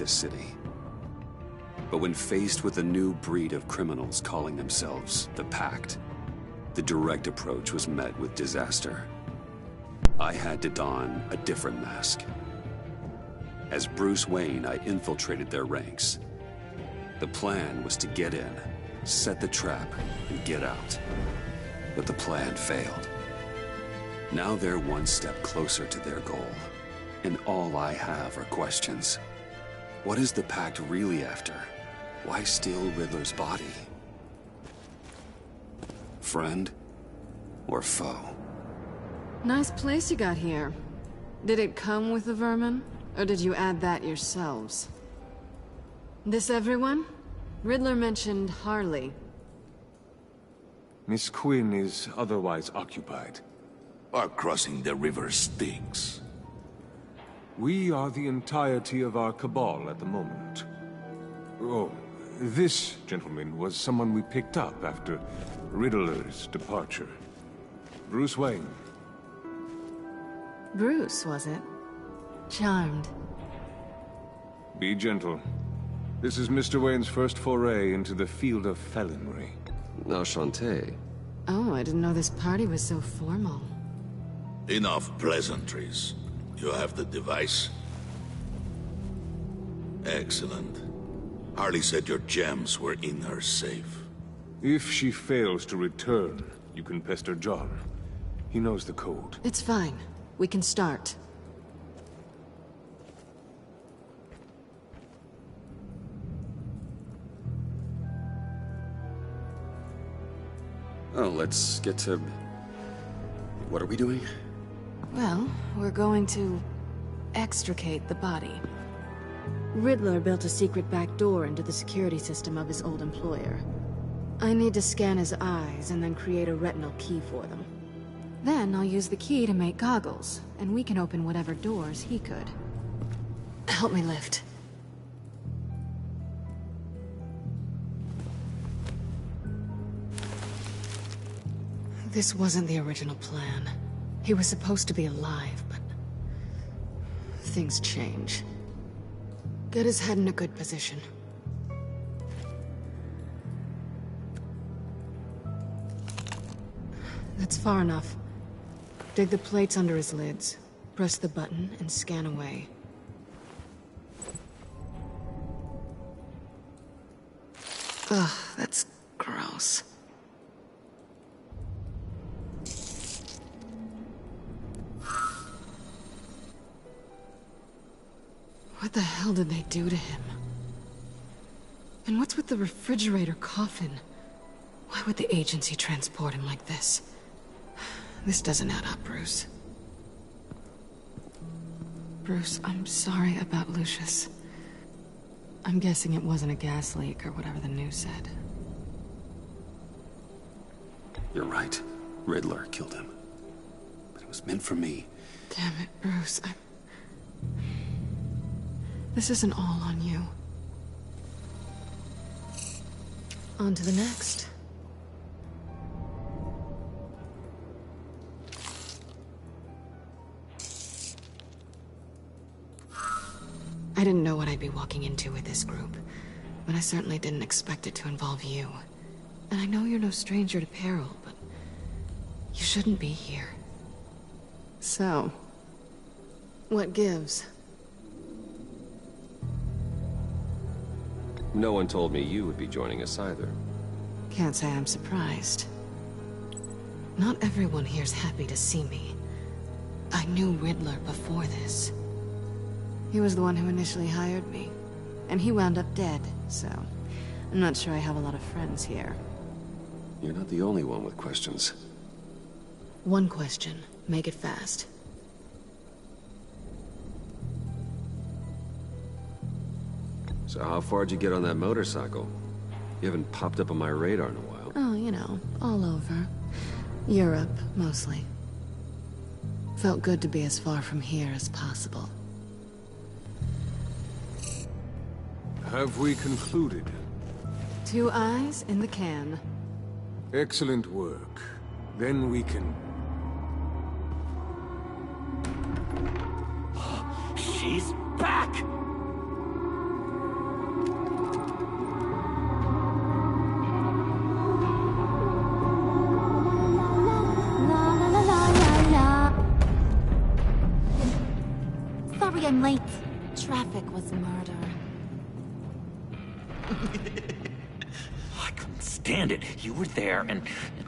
this city. But when faced with a new breed of criminals calling themselves the Pact, the direct approach was met with disaster. I had to don a different mask. As Bruce Wayne, I infiltrated their ranks. The plan was to get in, set the trap, and get out. But the plan failed. Now they're one step closer to their goal, and all I have are questions. What is the Pact really after? Why steal Riddler's body? Friend or foe? Nice place you got here. Did it come with the vermin, or did you add that yourselves? This everyone? Riddler mentioned Harley. Miss Quinn is otherwise occupied. Our crossing the river Styx. We are the entirety of our cabal at the moment. Oh, this gentleman was someone we picked up after Riddler's departure. Bruce Wayne. Bruce, was it? Charmed. Be gentle. This is Mr. Wayne's first foray into the field of felonry. Enchanté. Oh, I didn't know this party was so formal. Enough pleasantries. You have the device? Excellent. Harley said your gems were in her safe. If she fails to return, you can pester John. He knows the code. It's fine. We can start. Oh, let's get to... What are we doing? Well, we're going to extricate the body. Riddler built a secret back door into the security system of his old employer. I need to scan his eyes and then create a retinal key for them. Then I'll use the key to make goggles, and we can open whatever doors he could. Help me lift. This wasn't the original plan. He was supposed to be alive, but... things change. Get his head in a good position. That's far enough. Dig the plates under his lids. Press the button and scan away. Ugh, that's gross. What the hell did they do to him? And what's with the refrigerator coffin? Why would the agency transport him like this? This doesn't add up, Bruce. Bruce, I'm sorry about Lucius. I'm guessing it wasn't a gas leak or whatever the news said. You're right. Riddler killed him. But it was meant for me. Damn it, Bruce. This isn't all on you. On to the next. I didn't know what I'd be walking into with this group, but I certainly didn't expect it to involve you. And I know you're no stranger to peril, but you shouldn't be here. So, what gives? No one told me you would be joining us either. Can't say I'm surprised. Not everyone here's happy to see me. I knew Riddler before this. He was the one who initially hired me. And he wound up dead, so... I'm not sure I have a lot of friends here. You're not the only one with questions. One question. Make it fast. So how far'd you get on that motorcycle? You haven't popped up on my radar in a while. Oh, you know, all over. Europe, mostly. Felt good to be as far from here as possible. Have we concluded? 2 eyes in the can. Excellent work. Then we can... She's back! was murder. I couldn't stand it. You were there, and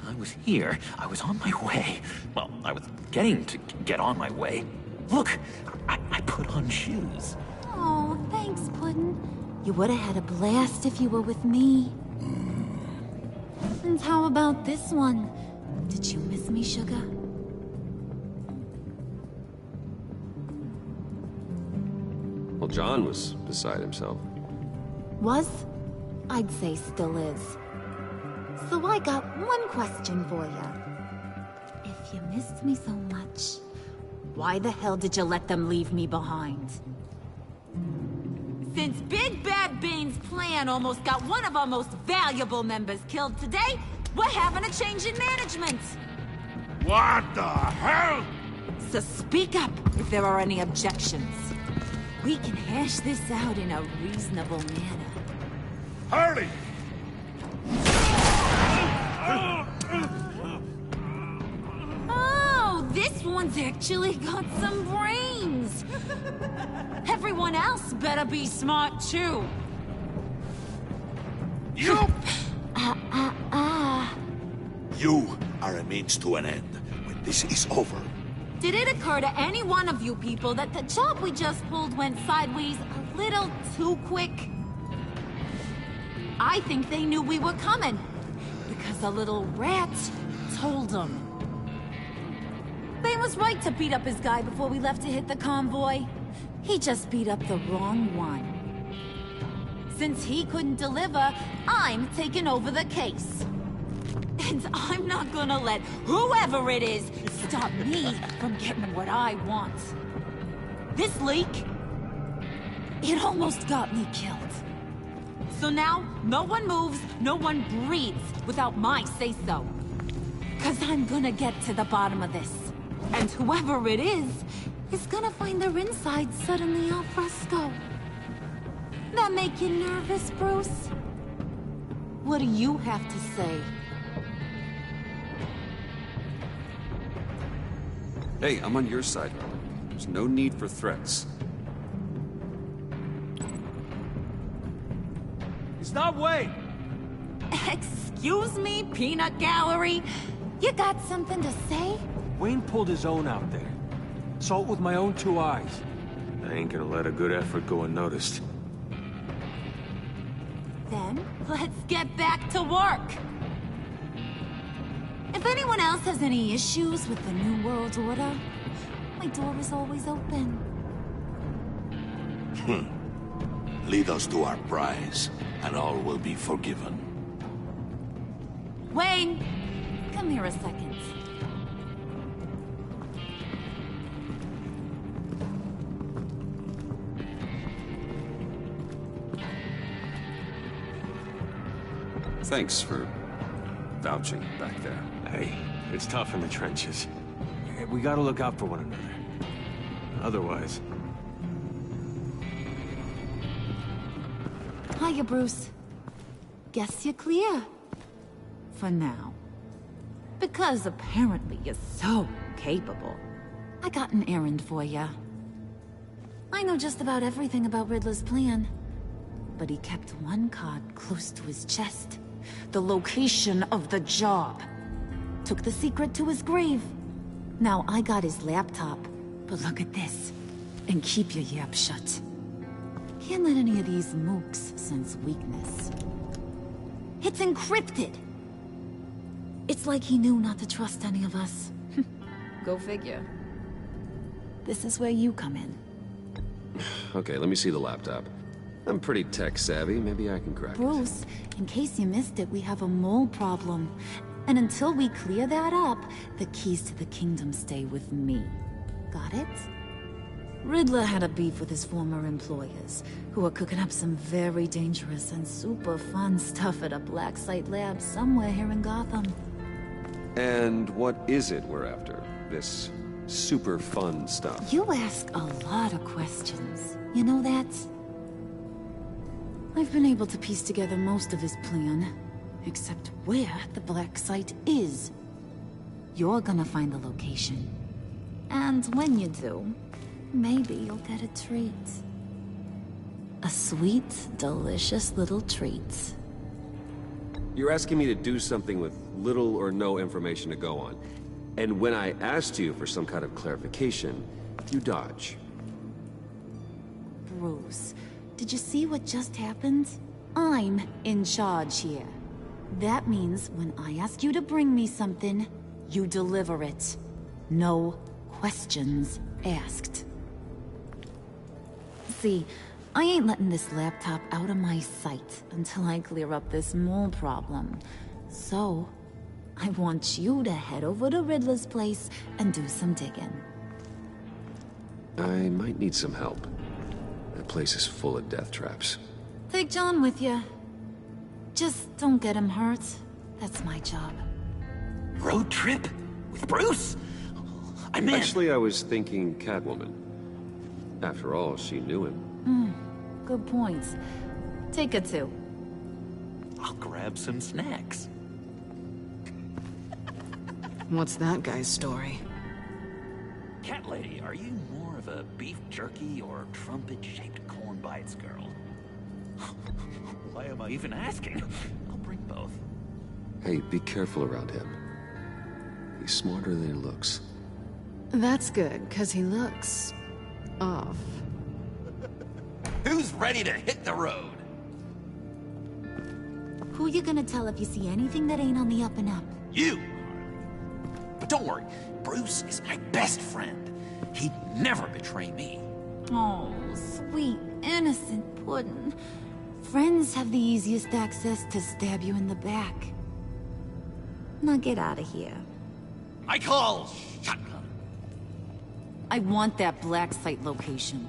I was here. I was on my way. Well, I was getting to get on my way. Look, I put on shoes. Oh, thanks, Puddin'. You would have had a blast if you were with me. And how about this one? Did you miss me, sugar? Well, John was beside himself. Was? I'd say still is. So I got one question for you. If you missed me so much, why the hell did you let them leave me behind? Since Big Bad Bane's plan almost got one of our most valuable members killed today, we're having a change in management. What the hell? So speak up if there are any objections. We can hash this out in a reasonable manner. Harley! Oh, this one's actually got some brains. Everyone else better be smart too. You! You are a means to an end. When this is over, Did it occur to any one of you people that the job we just pulled went sideways a little too quick? I think they knew we were coming, because a little rat told them. Bane was right to beat up his guy before we left to hit the convoy. He just beat up the wrong one. Since he couldn't deliver, I'm taking over the case. And I'm not gonna let whoever it is stop me from getting what I want. This leak, it almost got me killed. So now, no one moves, no one breathes without my say-so. 'Cause I'm gonna get to the bottom of this. And whoever it is gonna find their insides suddenly al fresco. That make you nervous, Bruce? What do you have to say? Hey, I'm on your side. There's no need for threats. Stop, wait! Excuse me, peanut gallery? You got something to say? Wayne pulled his own out there. Saw it with my own two eyes. I ain't gonna let a good effort go unnoticed. Then, let's get back to work. If anyone else has any issues with the New World Order, my door is always open. lead us to our prize, and all will be forgiven. Wayne, come here a second. Thanks for vouching back there. Hey, it's tough in the trenches. We gotta look out for one another. Otherwise... Hiya, Bruce. Guess you're clear. For now. Because apparently you're so capable. I got an errand for you. I know just about everything about Riddler's plan. But he kept one card close to his chest. The location of the job. Took the secret to his grave. Now I got his laptop. But look at this. And keep your yap shut. Can't let any of these mooks sense weakness. It's encrypted! It's like he knew not to trust any of us. Go figure. This is where you come in. Okay, let me see the laptop. I'm pretty tech-savvy. Maybe I can crack it. Bruce, in case you missed it, we have a mole problem. And until we clear that up, the keys to the kingdom stay with me. Got it? Riddler had a beef with his former employers, who were cooking up some very dangerous and super fun stuff at a black site lab somewhere here in Gotham. And what is it we're after? This super fun stuff? You ask a lot of questions. You know that? I've been able to piece together most of his plan, except where the black site is. You're gonna find the location. And when you do, maybe you'll get a treat. A sweet, delicious little treat. You're asking me to do something with little or no information to go on. And when I asked you for some kind of clarification, you dodge. Bruce, did you see what just happened? I'm in charge here. That means when I ask you to bring me something, you deliver it. No questions asked. See, I ain't letting this laptop out of my sight until I clear up this mole problem. So, I want you to head over to Riddler's place and do some digging. I might need some help. That place is full of death traps. Take John with you. Just don't get him hurt. That's my job. Road trip? With Bruce? I meant... Actually, I was thinking Catwoman. After all, she knew him. Good points. Take her too. I'll grab some snacks. What's that guy's story? Cat lady, are you more of a beef jerky or trumpet-shaped corn bites girl? Why am I even asking? I'll bring both. Hey, be careful around him. He's smarter than he looks. That's good, because he looks... off. Who's ready to hit the road? Who you gonna tell if you see anything that ain't on the up and up? You! But don't worry, Bruce is my best friend. He'd never betray me. Oh, sweet, innocent puddin'. Friends have the easiest access to stab you in the back. Now get out of here. I call shotgun. I want that black site location.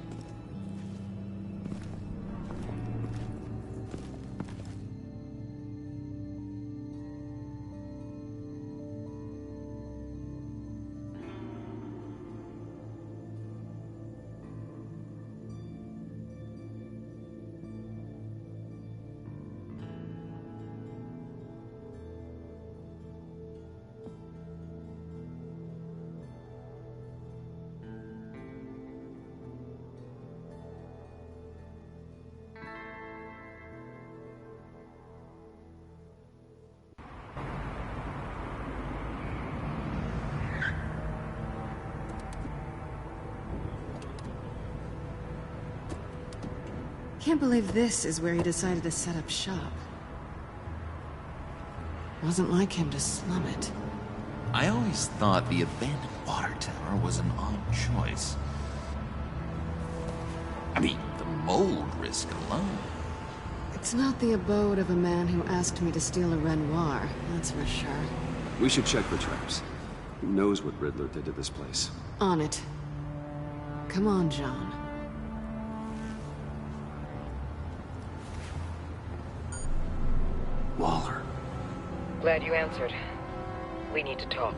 Can't believe this is where he decided to set up shop. Wasn't like him to slum it. I always thought the abandoned water tower was an odd choice. I mean, the mold risk alone. It's not the abode of a man who asked me to steal a Renoir, that's for sure. We should check for traps. Who knows what Riddler did to this place? On it. Come on, John. Waller. Glad you answered. We need to talk.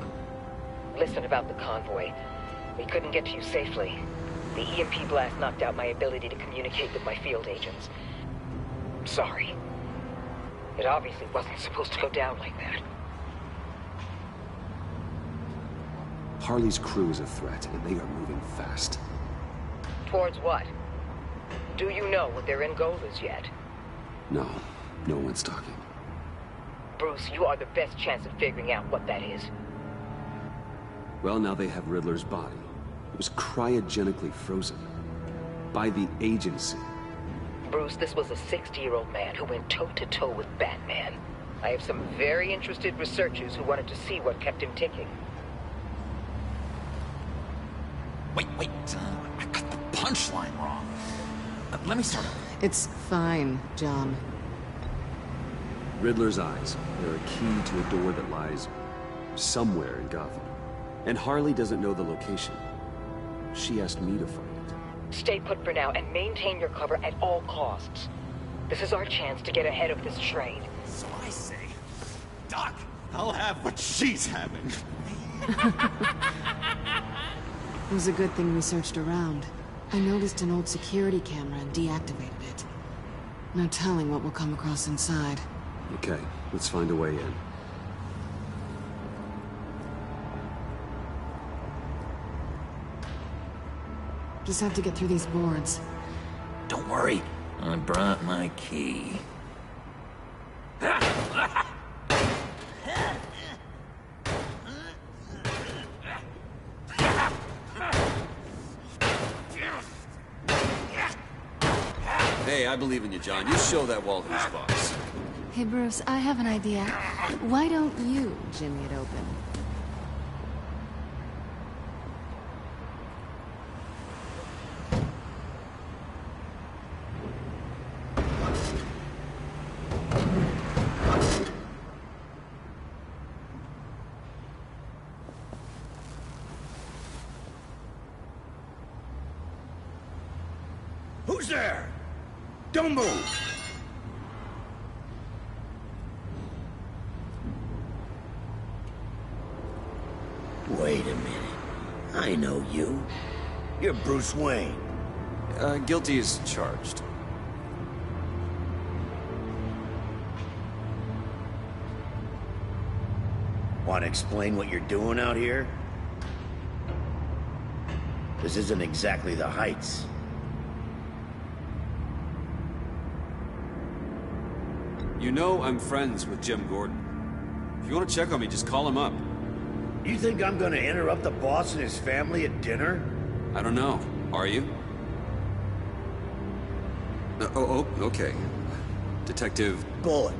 Listen about the convoy. We couldn't get to you safely. The EMP blast knocked out my ability to communicate with my field agents. I'm sorry. It obviously wasn't supposed to go down like that. Harley's crew is a threat, and they are moving fast. Towards what? Do you know what their end goal is yet? No, no one's talking. Bruce, you are the best chance of figuring out what that is. Well, now they have Riddler's body. It was cryogenically frozen. By the agency. Bruce, this was a 60-year-old man who went toe-to-toe with Batman. I have some very interested researchers who wanted to see what kept him ticking. Wait, I got the punchline wrong. Let me start over. It's fine, John. Riddler's eyes. They're a key to a door that lies somewhere in Gotham. And Harley doesn't know the location. She asked me to find it. Stay put for now and maintain your cover at all costs. This is our chance to get ahead of this trade. So I say, Doc, I'll have what she's having. It was a good thing we searched around. I noticed an old security camera and deactivated it. No telling what we'll come across inside. Okay, let's find a way in. Just have to get through these boards. Don't worry, I brought my key. Hey, I believe in you, John. You show that wall who's boss. Hey, Bruce, I have an idea. Why don't you jimmy it open? Who's there? Don't move! Wait a minute. I know you. You're Bruce Wayne. Guilty as charged. Want to explain what you're doing out here? This isn't exactly the Heights. You know I'm friends with Jim Gordon. If you want to check on me, just call him up. You think I'm gonna interrupt the boss and his family at dinner? I don't know. Are you? Okay. Detective... Bullock.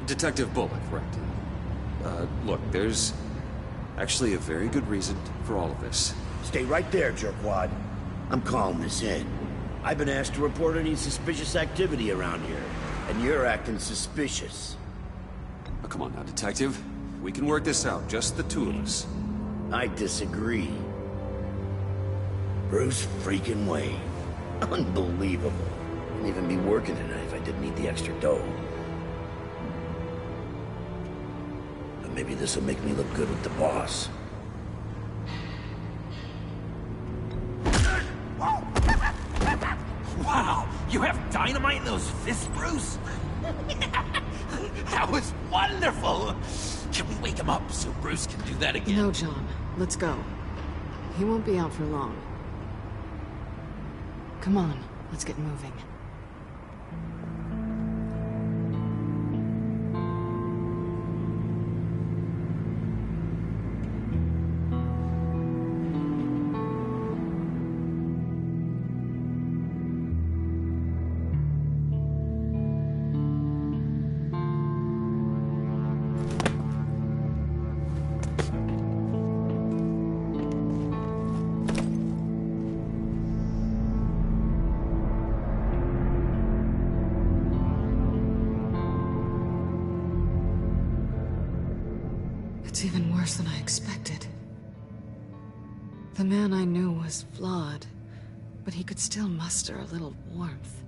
Detective Bullock, right. Look, there's actually a very good reason for all of this. Stay right there, jerkwad. I'm calling this in. I've been asked to report any suspicious activity around here, and you're acting suspicious. Oh, come on now, Detective. We can work this out, just the two of us. I disagree. Bruce freaking Wayne. Unbelievable. Wouldn't even be working tonight if I didn't need the extra dough. But maybe this'll make me look good with the boss. Wow! You have dynamite in those fists, Bruce? That was wonderful! Can we wake him up so Bruce can do that again? No, John. Let's go. He won't be out for long. Come on, let's get moving. It's even worse than I expected. The man I knew was flawed, but he could still muster a little warmth.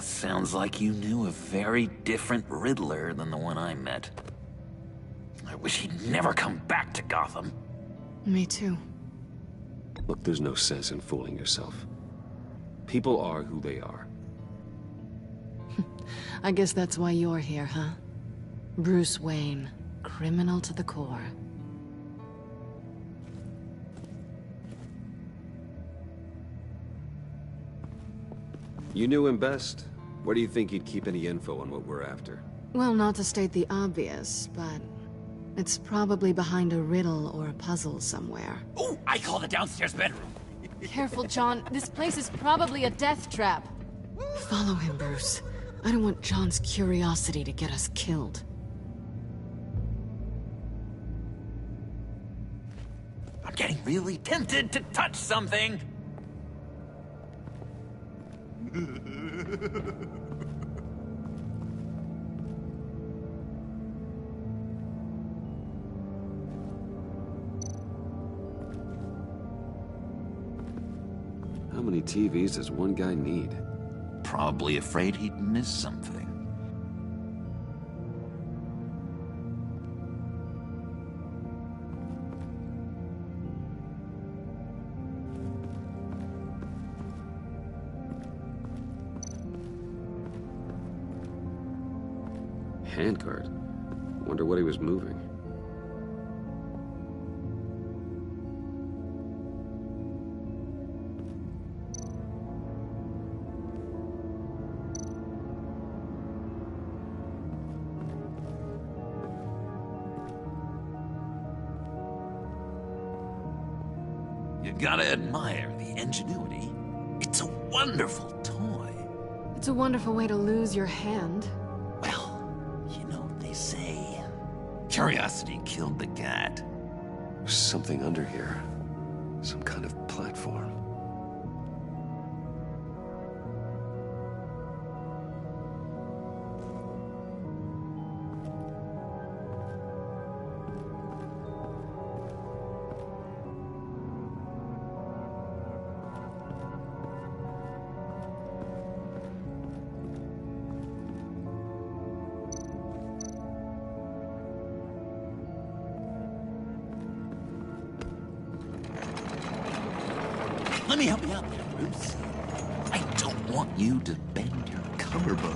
Sounds like you knew a very different Riddler than the one I met. I wish he'd never come back to Gotham. Me too. Look, there's no sense in fooling yourself. People are who they are. I guess that's why you're here, huh? Bruce Wayne, criminal to the core. You knew him best. Where do you think he'd keep any info on what we're after? Well, not to state the obvious, but it's probably behind a riddle or a puzzle somewhere. Oh, I call the downstairs bedroom. Careful, John. This place is probably a death trap. Follow him, Bruce. I don't want John's curiosity to get us killed. I'm getting really tempted to touch something. How many TVs does one guy need? Probably afraid he'd miss something. Handcart. Wonder what he was moving. You gotta admire the ingenuity. It's a wonderful toy. It's a wonderful way to lose your hand. Well, you know what they say. Curiosity killed the cat. There's something under here. Some kind of platform. Let me help you out there, Bruce. I don't want you to bend your collarbone.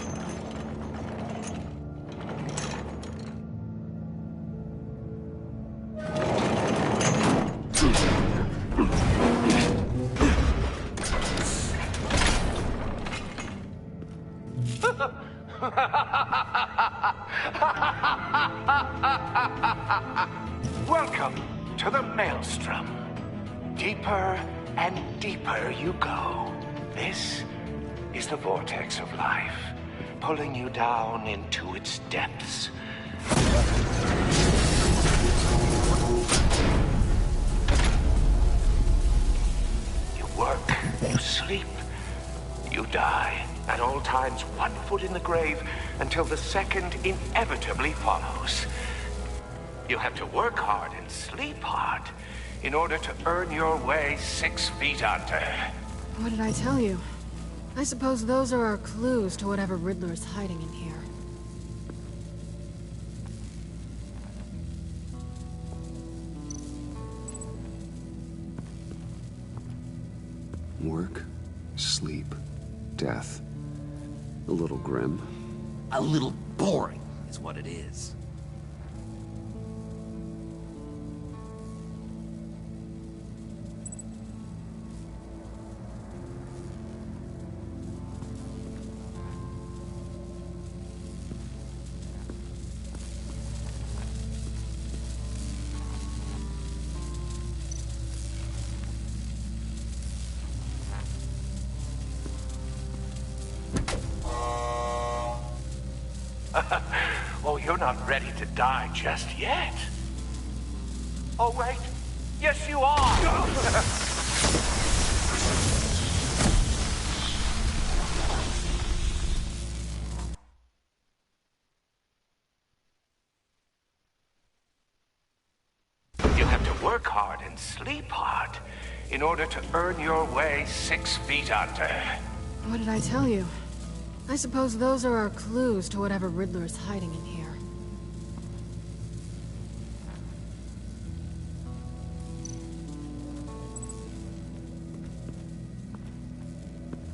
Welcome to the Maelstrom. Deeper and deeper you go. This is the vortex of life, pulling you down into its depths. You work, you sleep, you die. At all times, 1 foot in the grave until the second inevitably follows. You have to work hard and sleep hard in order to earn your way 6 feet under. What did I tell you? I suppose those are our clues to whatever Riddler's hiding in here. Work, sleep, death. A little grim. A little boring is what it is. Oh, you're not ready to die just yet. Oh, wait. Yes, you are. You have to work hard and sleep hard in order to earn your way 6 feet under. What did I tell you? I suppose those are our clues to whatever Riddler's hiding in here.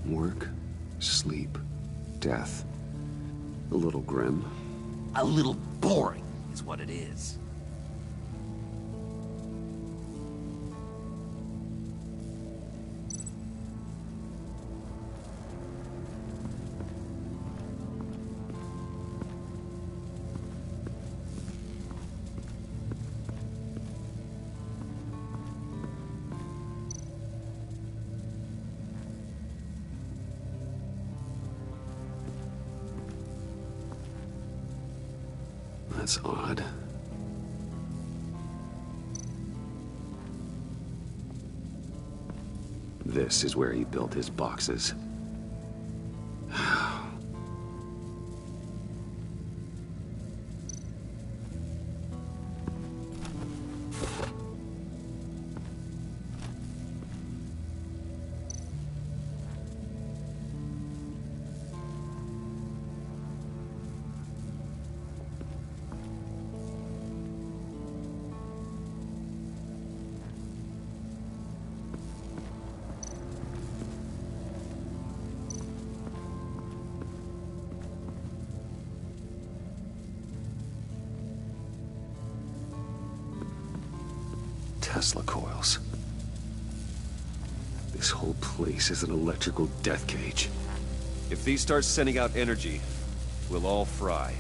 Work, sleep, death. A little grim. A little boring is what it is. That's odd. This is where he built his boxes. Tesla coils. This whole place is an electrical death cage. If these start sending out energy, we'll all fry.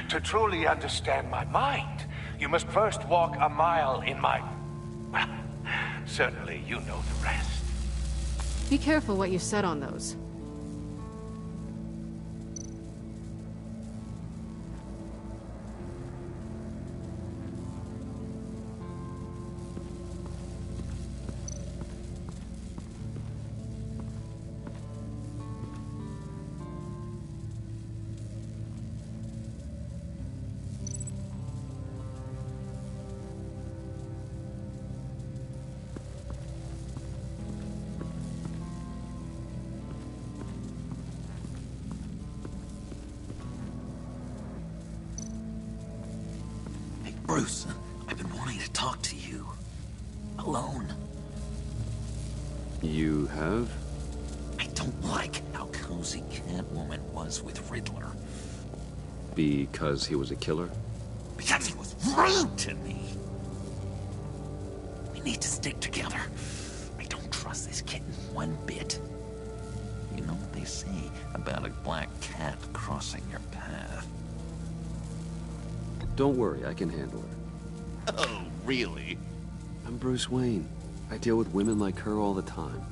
To truly understand my mind, you must first walk a mile in my... Well, certainly you know the rest. Be careful what you said on those. Bruce, I've been wanting to talk to you. Alone. You have? I don't like how cozy Catwoman was with Riddler. Because he was a killer? Because he was rude to me. We need to stick together. I don't trust this kitten one bit. You know what they say about a black cat crossing your path? Don't worry, I can handle her. Oh, really? I'm Bruce Wayne. I deal with women like her all the time.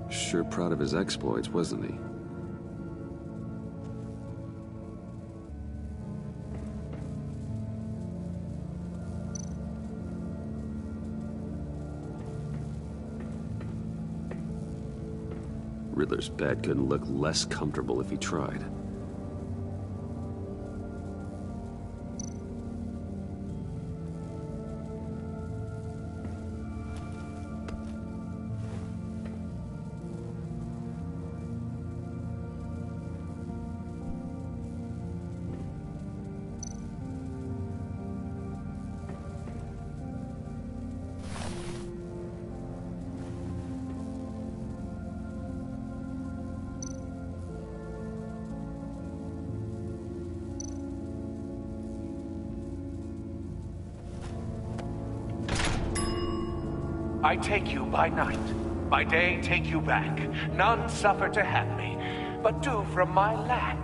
Sure proud of his exploits, wasn't he? Riddler's bed couldn't look less comfortable if he tried. I take you by night, by day take you back. None suffer to have me, but do from my lack.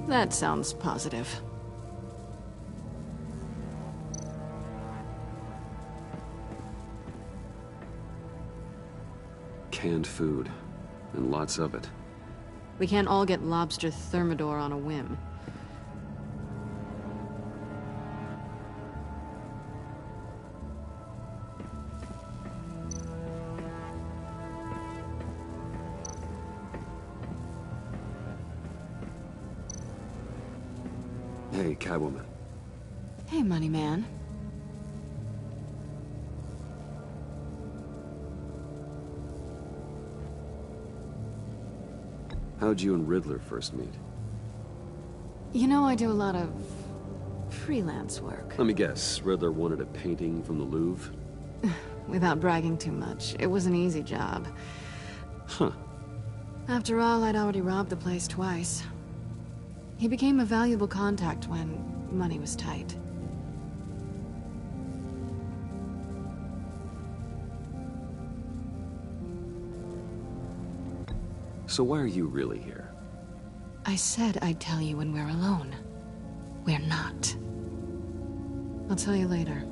That sounds positive. Canned food, and lots of it. We can't all get lobster thermidor on a whim. Hey, Catwoman. Hey, money man. How'd you and Riddler first meet? You know, I do a lot of freelance work. Let me guess, Riddler wanted a painting from the Louvre? Without bragging too much, it was an easy job. Huh. After all, I'd already robbed the place twice. He became a valuable contact when money was tight. So why are you really here? I said I'd tell you when we're alone. We're not. I'll tell you later.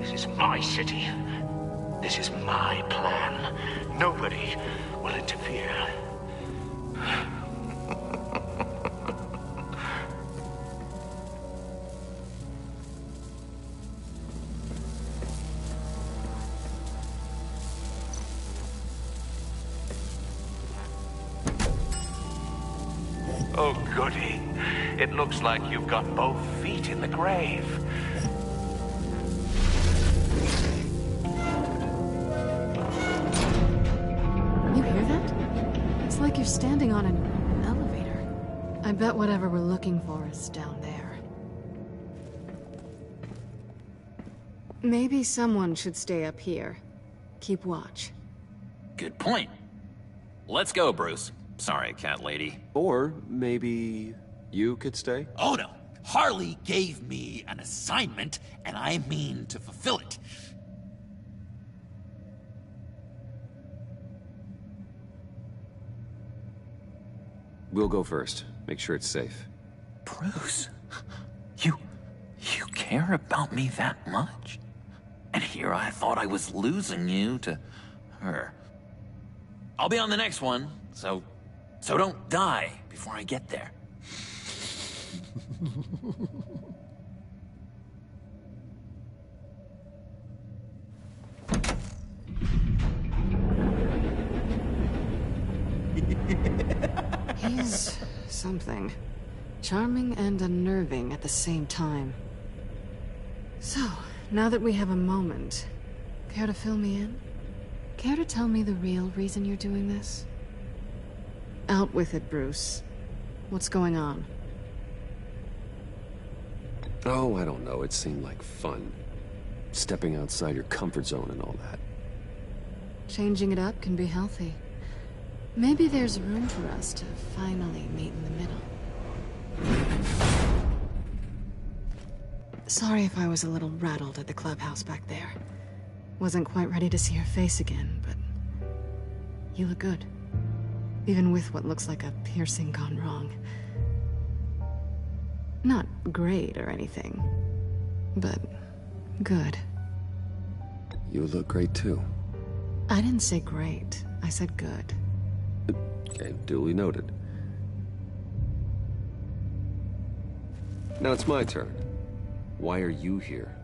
This is my city. This is my plan. Nobody will interfere. Oh, goody. It looks like you've got both feet in the grave. You hear that? It's like you're standing on an elevator. I bet whatever we're looking for is down there. Maybe someone should stay up here. Keep watch. Good point. Let's go, Bruce. Sorry, cat lady. Or maybe you could stay? Oh no. Harley gave me an assignment, and I mean to fulfill it. We'll go first. Make sure it's safe. Bruce, you care about me that much? And here I thought I was losing you to her. I'll be on the next one, so don't die before I get there. He's something. Charming and unnerving at the same time. So, now that we have a moment, care to fill me in? Care to tell me the real reason you're doing this? Out with it, Bruce. What's going on? Oh, I don't know. It seemed like fun. Stepping outside your comfort zone and all that. Changing it up can be healthy. Maybe there's room for us to finally meet in the middle. Sorry if I was a little rattled at the clubhouse back there. Wasn't quite ready to see your face again, but you look good. Even with what looks like a piercing gone wrong. Not great or anything, but good. You look great too. I didn't say great. I said good. Okay, duly noted. Now it's my turn. Why are you here?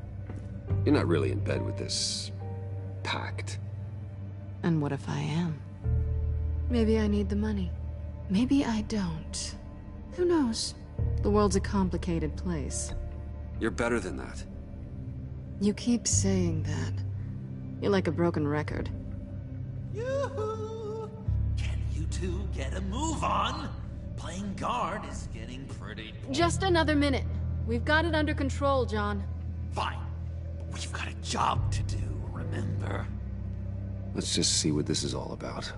You're not really in bed with this pact. And what if I am? Maybe I need the money. Maybe I don't. Who knows? The world's a complicated place. You're better than that. You keep saying that. You're like a broken record. Yoo-hoo! Can you two get a move on? Playing guard is getting pretty... Just another minute. We've got it under control, John. Fine. But we've got a job to do, remember? Let's just see what this is all about.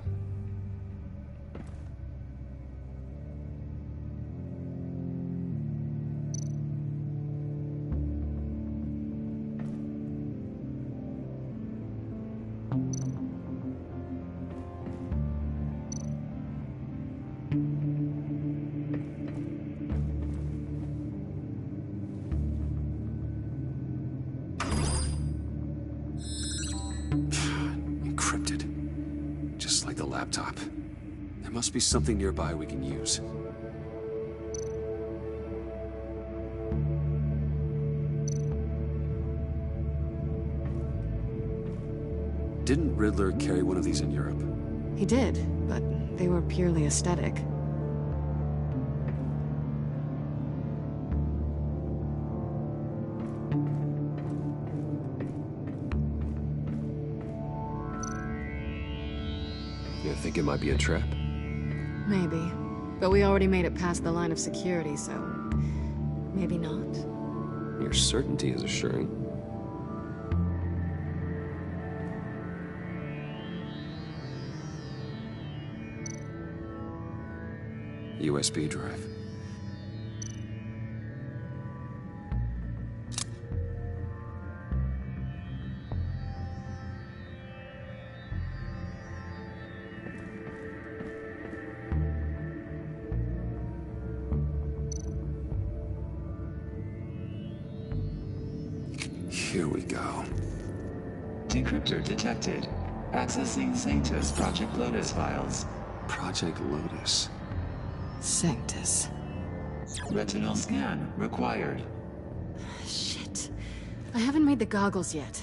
Encrypted. Just like the laptop. There must be something nearby we can use. Didn't Riddler carry one of these in Europe? He did, but they were purely aesthetic. You think it might be a trap? Maybe. But we already made it past the line of security, so... maybe not. Your certainty is assuring. USB drive. Here we go. Decryptor detected. Accessing Sanctus Project Lotus files. Project Lotus. Sanctus. Retinal scan required. Shit. I haven't made the goggles yet.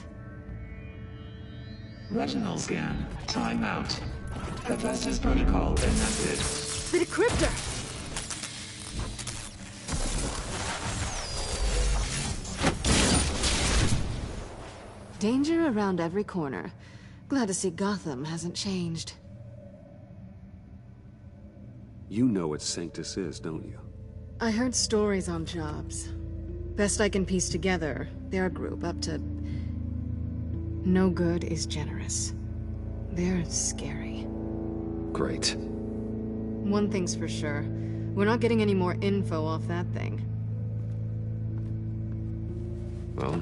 Retinal scan. Timeout. Hephaestus protocol enacted. The decryptor! Danger around every corner. Glad to see Gotham hasn't changed. You know what Sanctus is, don't you? I heard stories on jobs. Best I can piece together, they're a group up to... no good is generous. They're scary. Great. One thing's for sure. We're not getting any more info off that thing. Well,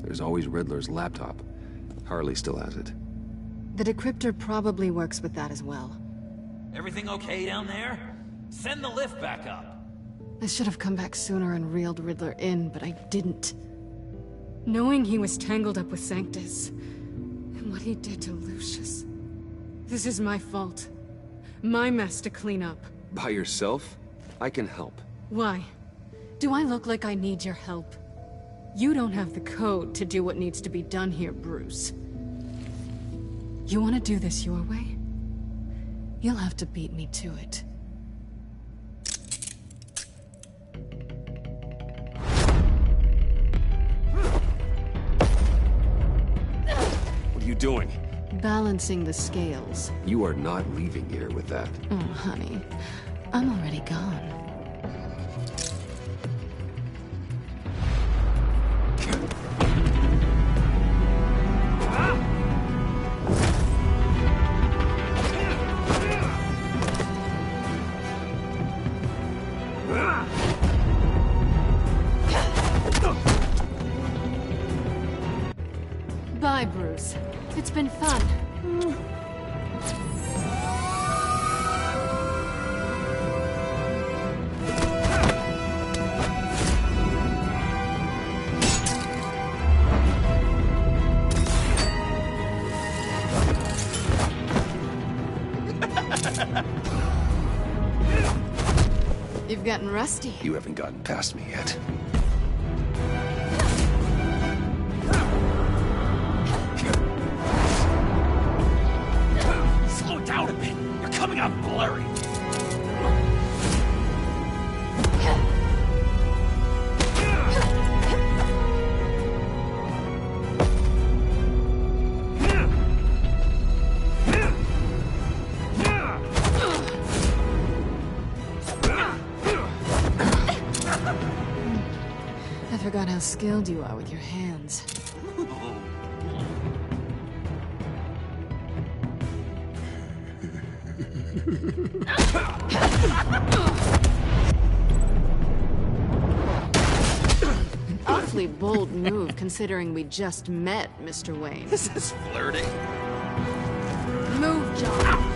there's always Riddler's laptop. Harley still has it. The decryptor probably works with that as well. Everything okay down there? Send the lift back up. I should have come back sooner and reeled Riddler in, but I didn't. Knowing he was tangled up with Sanctus, and what he did to Lucius. This is my fault. My mess to clean up. By yourself? I can help. Why? Do I look like I need your help? You don't have the code to do what needs to be done here, Bruce. You want to do this your way? You'll have to beat me to it. What are you doing? Balancing the scales. You are not leaving here with that. Oh, honey. I'm already gone. Bye, Bruce. It's been fun. You've gotten rusty. You haven't gotten past me yet. Slow down a bit. You're coming out blurry. I forgot how skilled you are with your hands. An awfully bold move, considering we just met, Mr. Wayne. This is flirting. Move, John.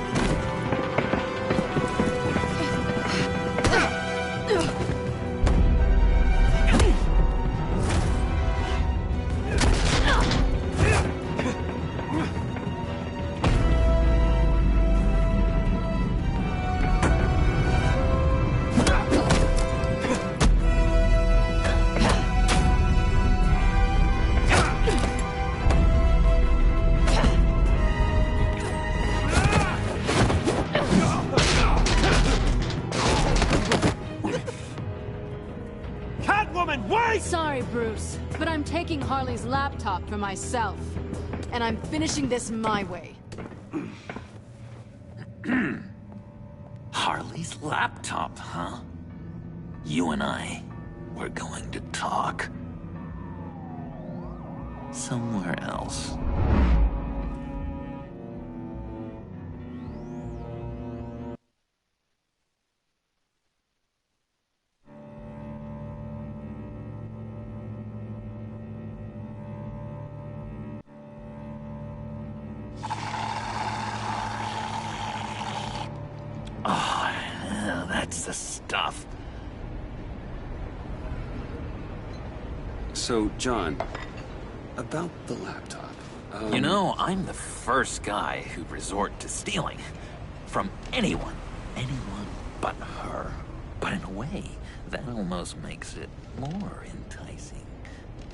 Sorry, Bruce, but I'm taking Harley's laptop for myself. And I'm finishing this my way. Harley? Harley's laptop, huh? You and I, we're going to talk. Somewhere else. Oh, yeah, that's the stuff. So, John, about the laptop. You know, I'm the first guy who'd resort to stealing. From anyone. Anyone but her. But in a way, that almost makes it more enticing.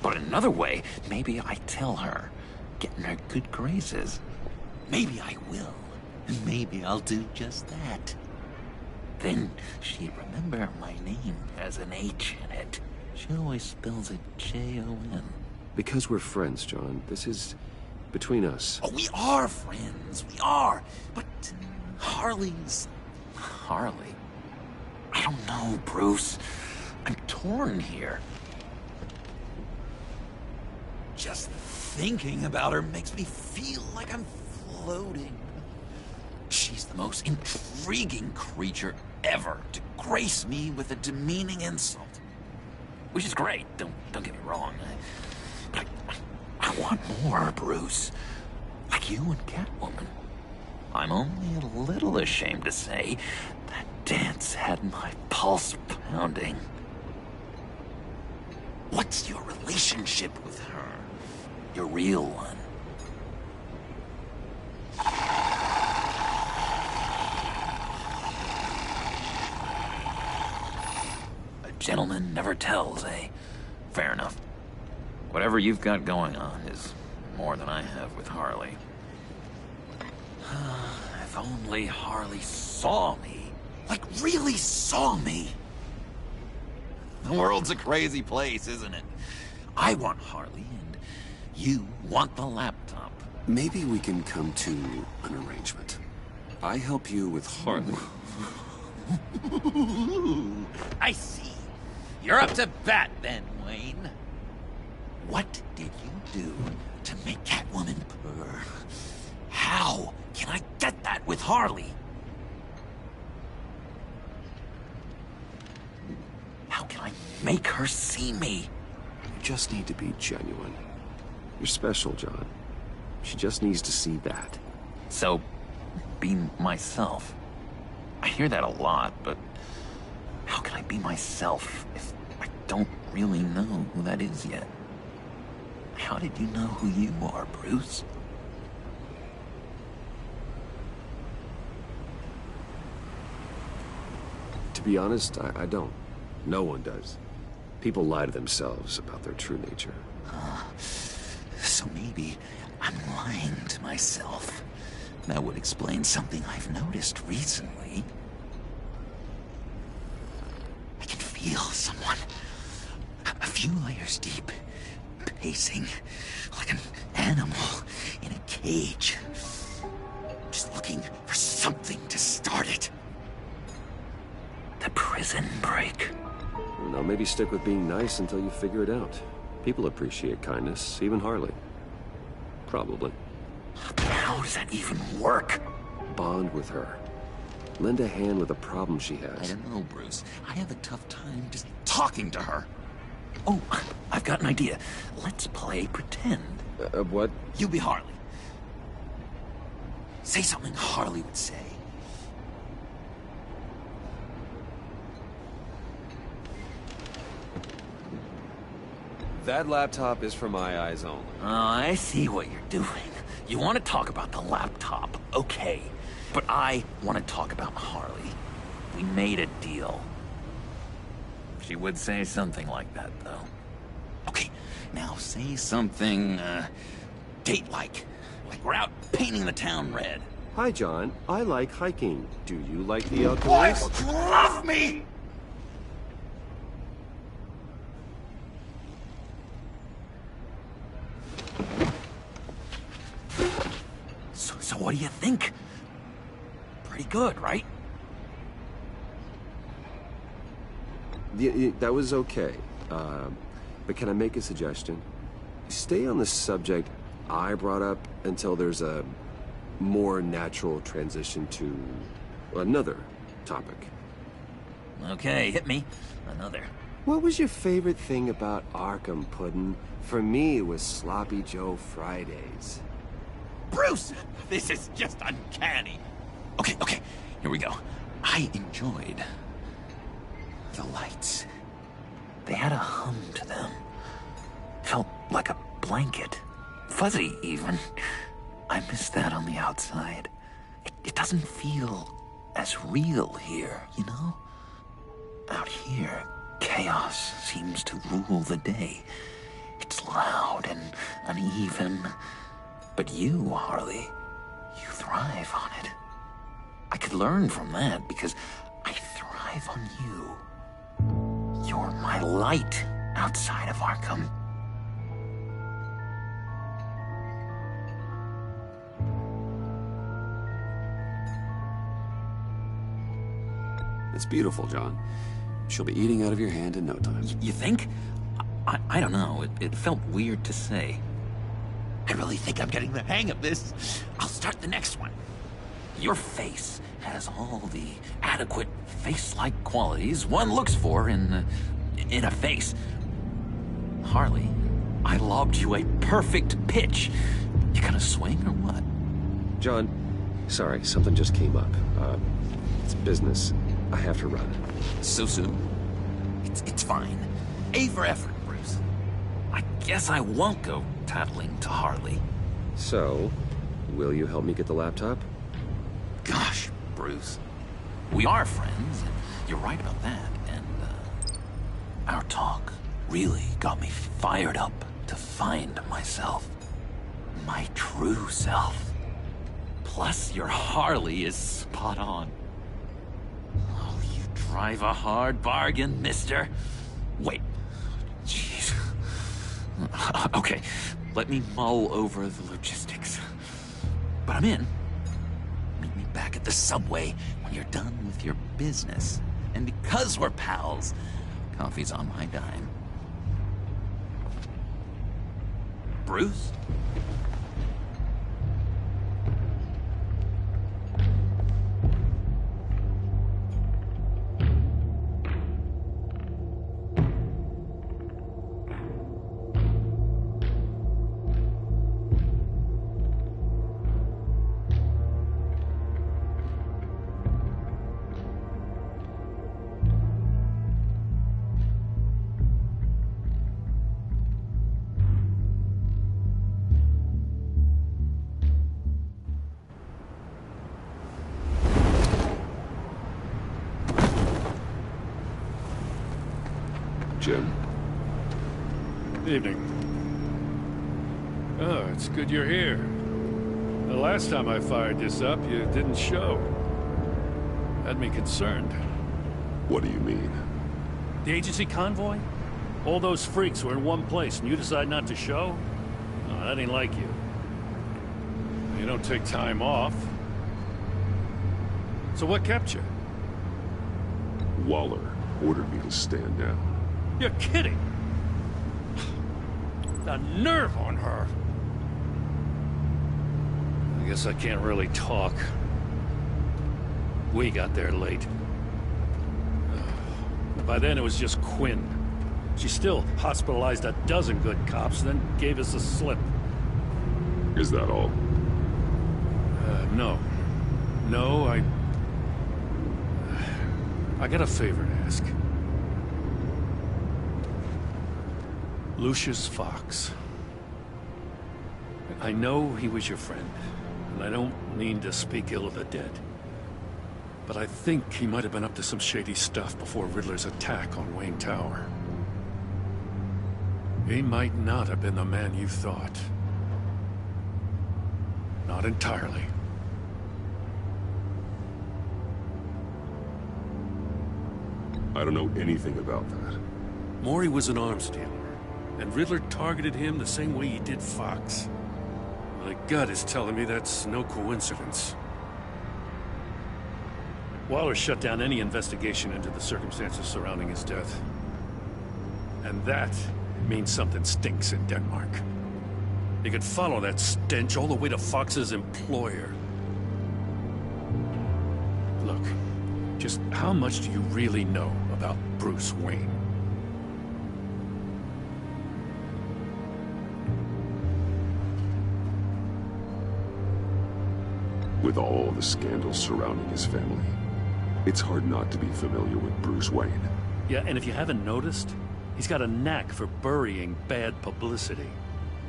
But in another way, maybe I tell her, get in her good graces. Maybe I will. And maybe I'll do just that. Then she'd remember my name has an H in it. She always spells it Jon. Because we're friends, John. This is between us. Oh, we are friends. We are. But Harley's... Harley? I don't know, Bruce. I'm torn here. Just thinking about her makes me feel like I'm floating. She's the most intriguing creature ever to grace me with a demeaning insult. Which is great, don't get me wrong. But I want more, Bruce. Like you and Catwoman. I'm only a little ashamed to say that dance had my pulse pounding. What's your relationship with her? Your real one? A gentleman never tells, eh? Fair enough. Whatever you've got going on is more than I have with Harley. If only Harley saw me. Like, really saw me. The world's a crazy place, isn't it? I want Harley, and you want the laptop. Maybe we can come to an arrangement. I help you with Harley. I see. You're up to bat then, Wayne. What did you do to make Catwoman purr? How can I get that with Harley? How can I make her see me? You just need to be genuine. You're special, John. She just needs to see that. So, be myself. I hear that a lot, but how can I be myself if I don't really know who that is yet? How did you know who you are, Bruce? To be honest, I don't. No one does. People lie to themselves about their true nature. So maybe I'm lying to myself. That would explain something I've noticed recently. I can feel someone a few layers deep, pacing like an animal in a cage. Just looking for something to start it. The prison break. Now maybe stick with being nice until you figure it out. People appreciate kindness, even Harley. Probably. How does that even work? Bond with her. Lend a hand with a problem she has. I don't know, Bruce. I have a tough time just talking to her. Oh, I've got an idea. Let's play pretend. What? You be Harley. Say something Harley would say. That laptop is for my eyes only. Oh, I see what you're doing. You want to talk about the laptop, okay. But I want to talk about Harley. We made a deal. She would say something like that, though. Okay, now say something, date-like. Like we're out painting the town red. Hi, John. I like hiking. Do you like the outdoors? Why would you love me? So what do you think? Pretty good, right? that was okay. But can I make a suggestion? Stay on the subject I brought up until there's a more natural transition to another topic. Okay, hit me. Another. What was your favorite thing about Arkham, Puddin'? For me, it was Sloppy Joe Fridays. Bruce! This is just uncanny. Okay, here we go. I enjoyed the lights. They had a hum to them. Felt like a blanket. Fuzzy, even. I miss that on the outside. It doesn't feel as real here, you know? Out here, chaos seems to rule the day. It's loud and uneven. But you, Harley, you thrive on it. I could learn from that because I thrive on you. You're my light outside of Arkham. It's beautiful, John. She'll be eating out of your hand in no time. You think? I don't know. It felt weird to say. I really think I'm getting the hang of this. I'll start the next one. Your face has all the adequate face-like qualities one looks for in a face. Harley, I lobbed you a perfect pitch. You gonna swing or what? John, sorry, something just came up. It's business. I have to run. So soon? It's fine. A for effort, Bruce. I guess I won't go tattling to Harley. So, will you help me get the laptop? Gosh, Bruce. We are friends, and you're right about that, and, our talk really got me fired up to find myself. My true self. Plus, your Harley is spot on. Oh, you drive a hard bargain, mister. Wait. Jeez. Okay, let me mull over the logistics. But I'm in. Meet me back at the subway when you're done with your business. And because we're pals, coffee's on my dime. Bruce? Jim? Evening. Oh, it's good you're here. The last time I fired this up, you didn't show. Had me concerned. What do you mean? The agency convoy? All those freaks were in one place, and you decide not to show? Oh, that ain't like you. You don't take time off. So what kept you? Waller ordered me to stand down. You're kidding! The nerve on her! I guess I can't really talk. We got there late. By then it was just Quinn. She still hospitalized a dozen good cops, then gave us a slip. Is that all? No. No, I got a favor to ask. Lucius Fox. I know he was your friend, and I don't mean to speak ill of the dead. But I think he might have been up to some shady stuff before Riddler's attack on Wayne Tower. He might not have been the man you thought. Not entirely. I don't know anything about that. Maury was an arms dealer, and Riddler targeted him the same way he did Fox. My gut is telling me that's no coincidence. Waller shut down any investigation into the circumstances surrounding his death. And that means something stinks in Denmark. You could follow that stench all the way to Fox's employer. Look, just how much do you really know about Bruce Wayne? With all the scandals surrounding his family, it's hard not to be familiar with Bruce Wayne. Yeah, and if you haven't noticed, he's got a knack for burying bad publicity.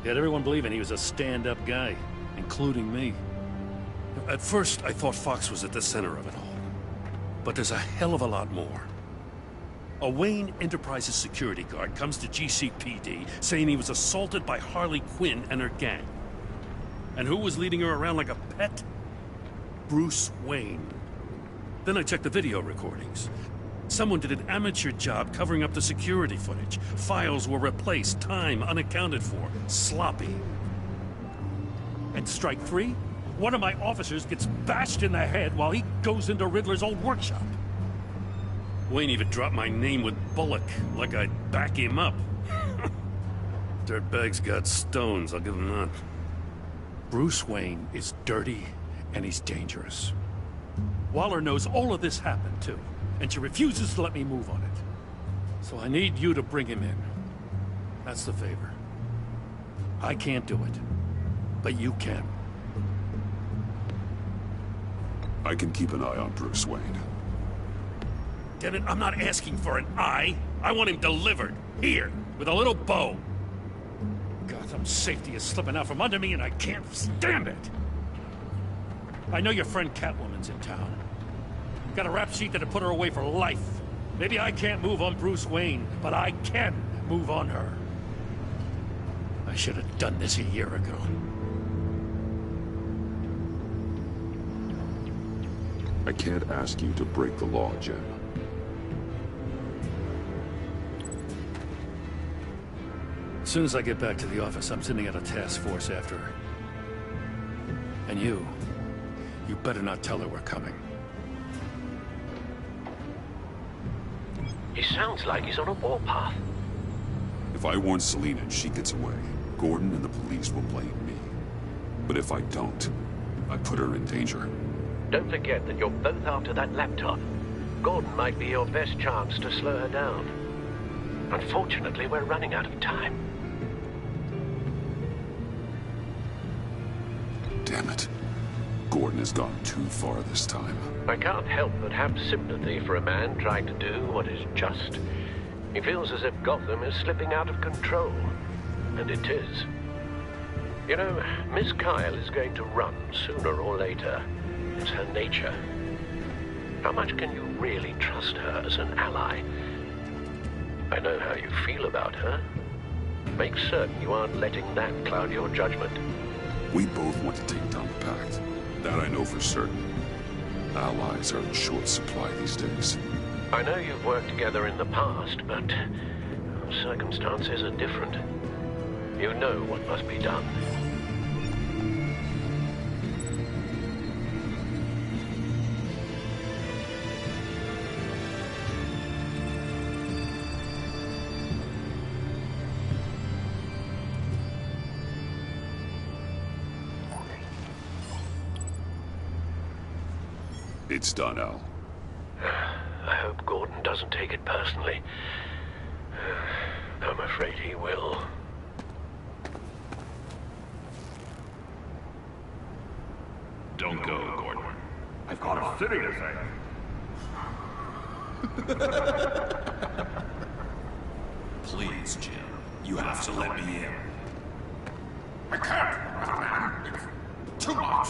He had everyone believing he was a stand-up guy, including me. At first, I thought Fox was at the center of it all. But there's a hell of a lot more. A Wayne Enterprises security guard comes to GCPD saying he was assaulted by Harley Quinn and her gang. And who was leading her around like a pet? Bruce Wayne. Then I checked the video recordings. Someone did an amateur job covering up the security footage. Files were replaced, time unaccounted for, sloppy. And strike three? One of my officers gets bashed in the head while he goes into Riddler's old workshop. Wayne even dropped my name with Bullock, like I'd back him up. Dirtbag's got stones, I'll give him that. Bruce Wayne is dirty and he's dangerous. Waller knows all of this happened too, and she refuses to let me move on it. So I need you to bring him in. That's the favor. I can't do it, but you can. I can keep an eye on Bruce Wayne. Damn it, I'm not asking for an eye. I want him delivered. Here, with a little bow. Gotham's safety is slipping out from under me and I can't stand it. I know your friend Catwoman's in town. Got a rap sheet that'll put her away for life. Maybe I can't move on Bruce Wayne, but I can move on her. I should have done this a year ago. I can't ask you to break the law, Jim. As soon as I get back to the office, I'm sending out a task force after her. And you better not tell her we're coming. He sounds like he's on a warpath. If I warn Selina and she gets away, Gordon and the police will blame me. But if I don't, I put her in danger. Don't forget that you're both after that laptop. Gordon might be your best chance to slow her down. Unfortunately, we're running out of time. Damn it. Gordon has gone too far this time. I can't help but have sympathy for a man trying to do what is just. He feels as if Gotham is slipping out of control. And it is. You know, Miss Kyle is going to run sooner or later. It's her nature. How much can you really trust her as an ally? I know how you feel about her. Make certain you aren't letting that cloud your judgment. We both want to take down the Pact. That I know for certain. Allies are in short supply these days. I know you've worked together in the past, but circumstances are different. You know what must be done. It's done, Al. I hope Gordon doesn't take it personally. I'm afraid he will. Don't go, Gordon. I've got a city to save. Please, Jim. You have to let me in. I can't, man. It's too much.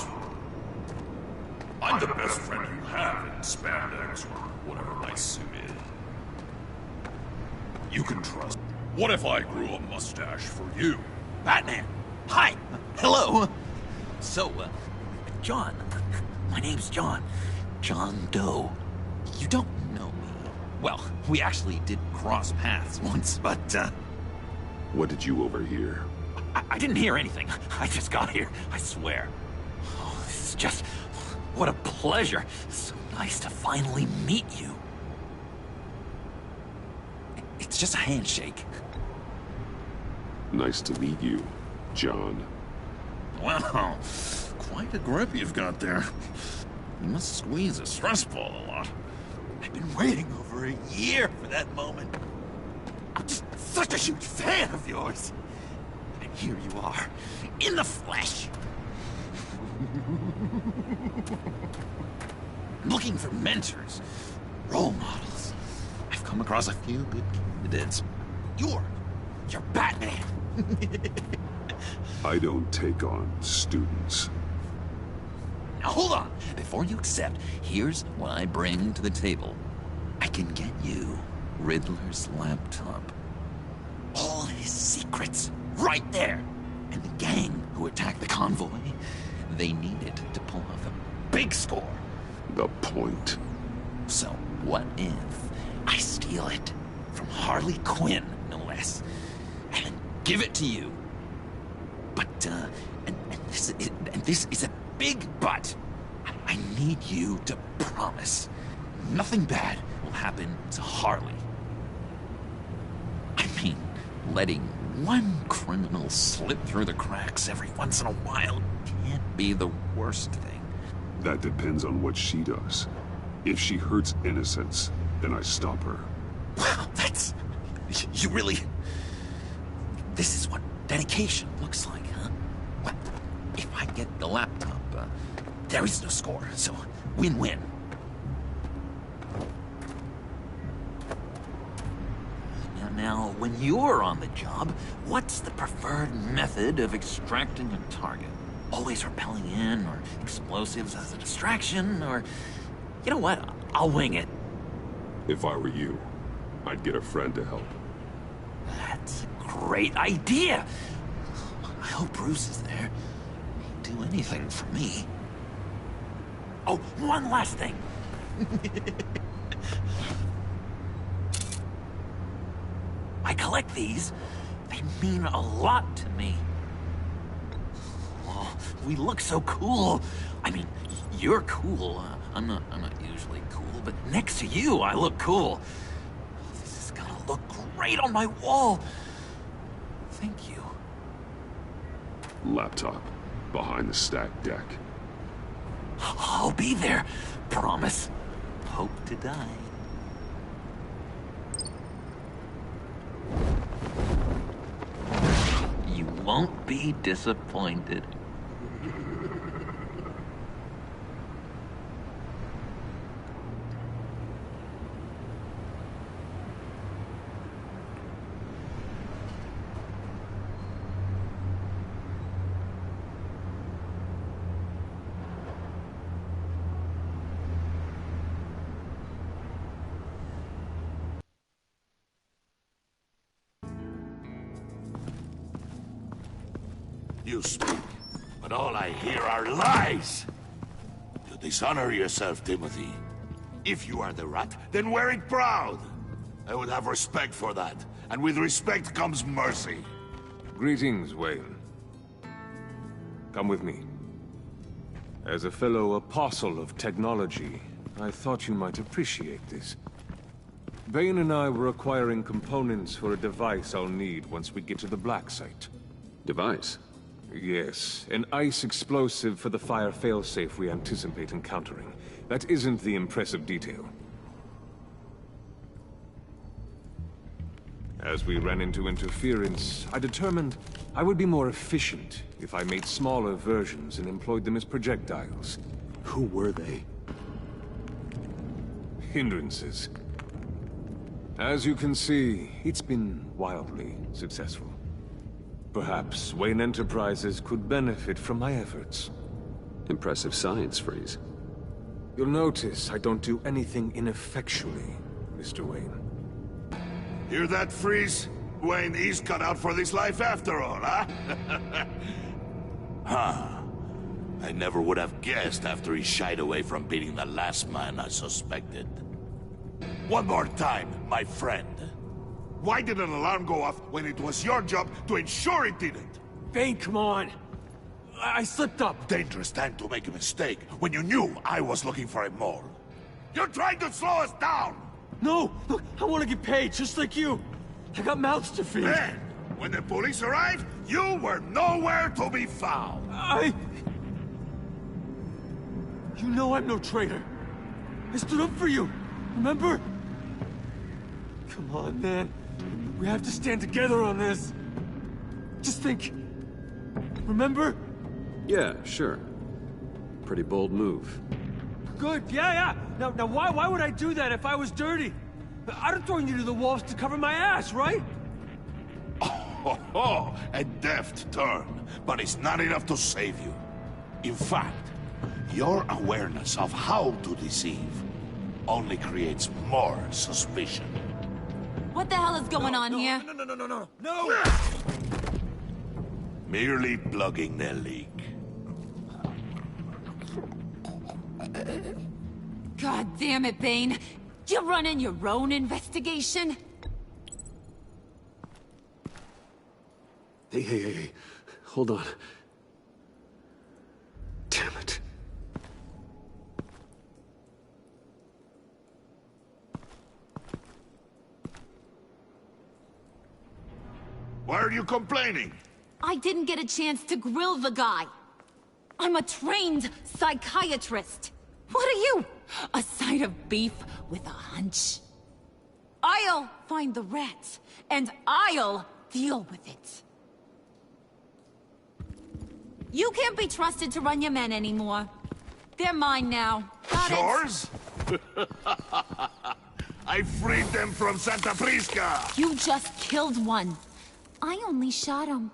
I'm the best friend you have in spandex or whatever my suit is. You can trust. What if I grew a mustache for you? Batman! Hi! Hello! So, John. My name's John. John Doe. You don't know me. Well, we actually did cross paths once, but, What did you overhear? I didn't hear anything. I just got here, I swear. Oh, it's just... what a pleasure. So nice to finally meet you. It's just a handshake. Nice to meet you, John. Wow, quite a grip you've got there. You must squeeze a stress ball a lot. I've been waiting over a year for that moment. I'm just such a huge fan of yours. And here you are, in the flesh. Looking for mentors, role models. I've come across a few good candidates. You're Batman. I don't take on students. Now hold on. Before you accept, here's what I bring to the table. I can get you Riddler's laptop. All his secrets, right there. And the gang who attacked the convoy, they need it to pull off a big score. The point. So what if I steal it from Harley Quinn, no less, and then give it to you? But, and this is a big but. I need you to promise nothing bad will happen to Harley. I mean, letting one criminal slip through the cracks every once in a while can't be the worst thing. That depends on what she does. If she hurts innocents, then I stop her. Wow, that's... You really... This is what dedication looks like, huh? Well, if I get the laptop, there is no score, so win-win. Now, when you're on the job, what's the preferred method of extracting a target? Always rappelling in, or explosives as a distraction, or... You know what? I'll wing it. If I were you, I'd get a friend to help. That's a great idea! I hope Bruce is there. He'd do anything for me. Oh, one last thing. I collect these. They mean a lot to me. Oh, we look so cool. I mean, you're cool. I'm not usually cool, but next to you, I look cool. This is gonna look great on my wall. Thank you. Laptop, behind the stacked deck. I'll be there. Promise. Hope to die. You won't be disappointed. You speak, but all I hear are lies! You dishonor yourself, Timothy. If you are the rat, then wear it proud! I would have respect for that, and with respect comes mercy. Greetings, Wayne. Come with me. As a fellow apostle of technology, I thought you might appreciate this. Bane and I were acquiring components for a device I'll need once we get to the Black Site. Device? Yes, an ice explosive for the fire failsafe we anticipate encountering. That isn't the impressive detail. As we ran into interference, I determined I would be more efficient if I made smaller versions and employed them as projectiles. Who were they? Hindrances. As you can see, it's been wildly successful. Perhaps Wayne Enterprises could benefit from my efforts. Impressive science, Freeze. You'll notice I don't do anything ineffectually, Mr. Wayne. Hear that, Freeze? Wayne is cut out for this life after all, huh? Huh. I never would have guessed after he shied away from beating the last man I suspected. One more time, my friend. Why did an alarm go off when it was your job to ensure it didn't? Bane, come on! I slipped up! Dangerous time to make a mistake when you knew I was looking for a mole. You're trying to slow us down! No! Look, I want to get paid, just like you! I got mouths to feed! Then, when the police arrived, you were nowhere to be found! You know I'm no traitor! I stood up for you, remember? Come on, man. We have to stand together on this. Just think. Remember? Yeah, sure. Pretty bold move. Good, yeah. Now why would I do that if I was dirty? I'd have thrown you to the wolves to cover my ass, right? Oh, a deft turn, but it's not enough to save you. In fact, your awareness of how to deceive only creates more suspicion. What the hell is going on here? No! Merely plugging the leak. God damn it, Bane. You're running your own investigation? Hey. Hold on. Damn it. Why are you complaining? I didn't get a chance to grill the guy. I'm a trained psychiatrist. What are you? A side of beef with a hunch? I'll find the rats, and I'll deal with it. You can't be trusted to run your men anymore. They're mine now. Got Yours? I freed them from Santa Prisca! You just killed one. I only shot him.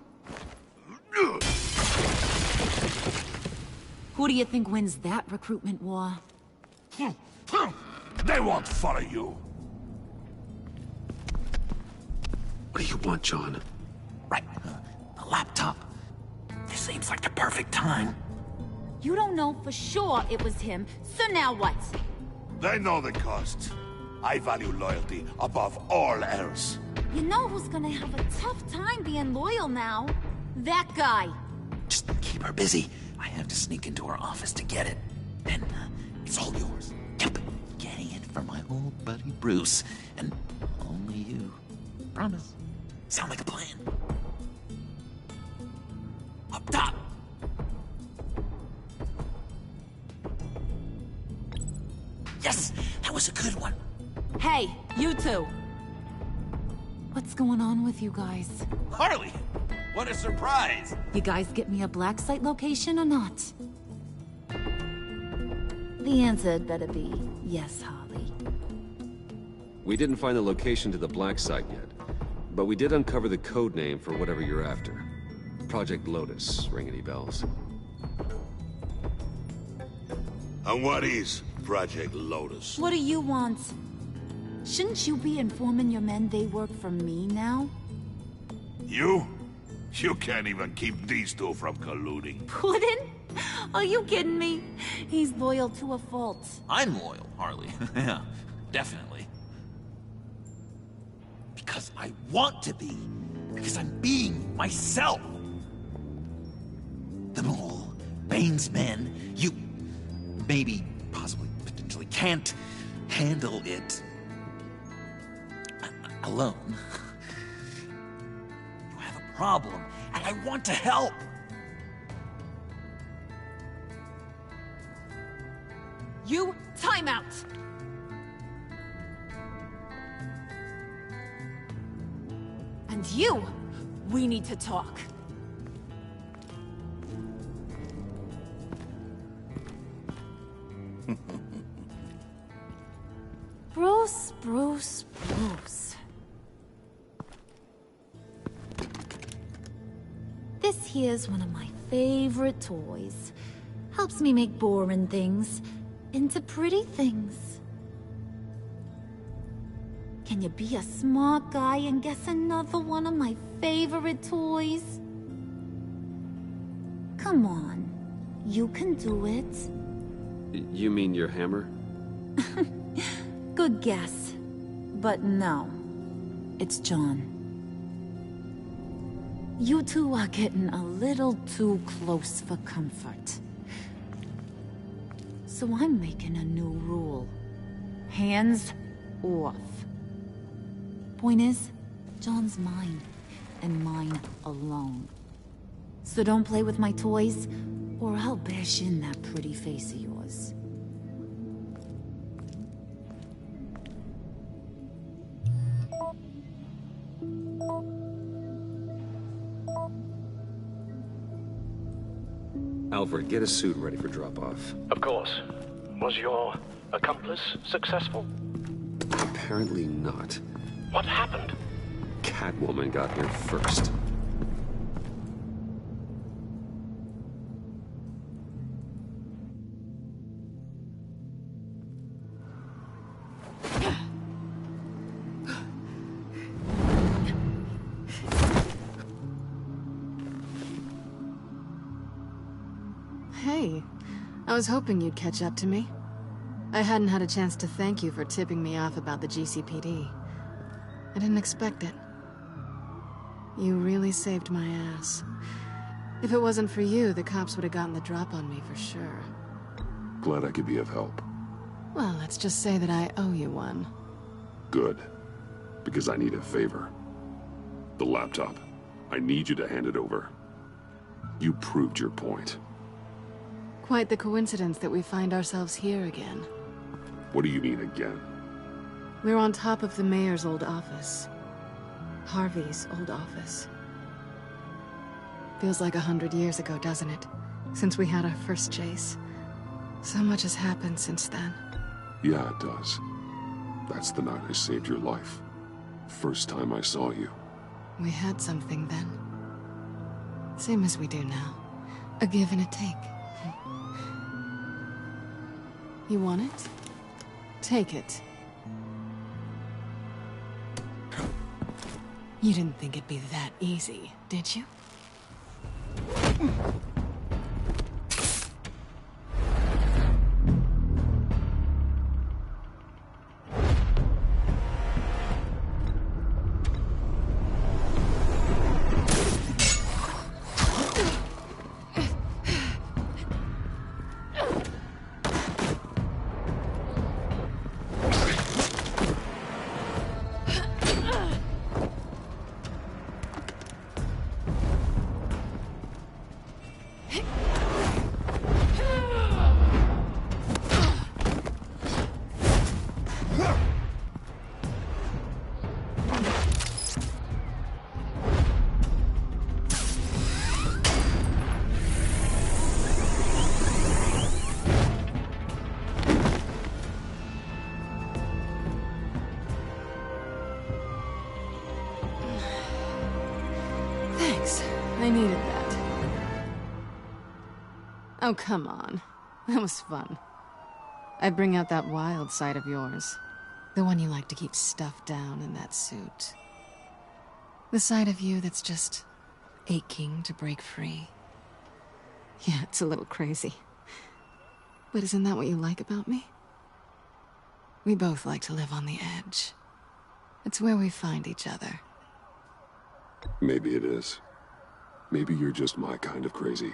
Who do you think wins that recruitment war? They won't follow you. What do you want, John? Right, the laptop. This seems like the perfect time. You don't know for sure it was him, so now what? They know the cost. I value loyalty above all else. You know who's gonna have a tough time being loyal now? That guy. Just keep her busy. I have to sneak into her office to get it. Then, it's all yours. Yep, getting it for my old buddy Bruce. And only you. Promise. Sound like a plan? Up top! Yes! That was a good one! Hey, you two! What's going on with you guys? Harley! What a surprise! You guys get me a black site location or not? The answer had better be yes, Harley. We didn't find the location to the black site yet, but we did uncover the code name for whatever you're after. Project Lotus. Ring any bells? And what is Project Lotus? What do you want? Shouldn't you be informing your men they work for me now? You? You can't even keep these two from colluding. Puddin'? Are you kidding me? He's loyal to a fault. I'm loyal, Harley. Yeah, definitely. Because I want to be. Because I'm being myself. The mole, Bane's men, you maybe, possibly, potentially can't handle it alone. You have a problem, and I want to help. You, time out! And you, we need to talk. Bruce. This here's one of my favorite toys. Helps me make boring things into pretty things. Can you be a smart guy and guess another one of my favorite toys? Come on, you can do it. You mean your hammer? Good guess. But no, it's John. You two are getting a little too close for comfort. So I'm making a new rule. Hands off. Point is, John's mine, and mine alone. So don't play with my toys, or I'll bash in that pretty face of yours. Alfred, get a suit ready for drop-off. Of course. Was your accomplice successful? Apparently not. What happened? Catwoman got here first. Hey, I was hoping you'd catch up to me. I hadn't had a chance to thank you for tipping me off about the GCPD. I didn't expect it. You really saved my ass. If it wasn't for you, the cops would have gotten the drop on me for sure. Glad I could be of help. Well, let's just say that I owe you one. Good. Because I need a favor. The laptop. I need you to hand it over. You proved your point. Quite the coincidence that we find ourselves here again. What do you mean again? We're on top of the mayor's old office. Harvey's old office. Feels like 100 years ago, doesn't it? Since we had our first chase. So much has happened since then. Yeah, it does. That's the night I saved your life. First time I saw you. We had something then. Same as we do now. A give and a take. You want it? Take it. You didn't think it'd be that easy, did you? I needed that. Oh, come on. That was fun. I bring out that wild side of yours. The one you like to keep stuffed down in that suit. The side of you that's just aching to break free. Yeah, it's a little crazy. But isn't that what you like about me? We both like to live on the edge. It's where we find each other. Maybe it is. Maybe you're just my kind of crazy.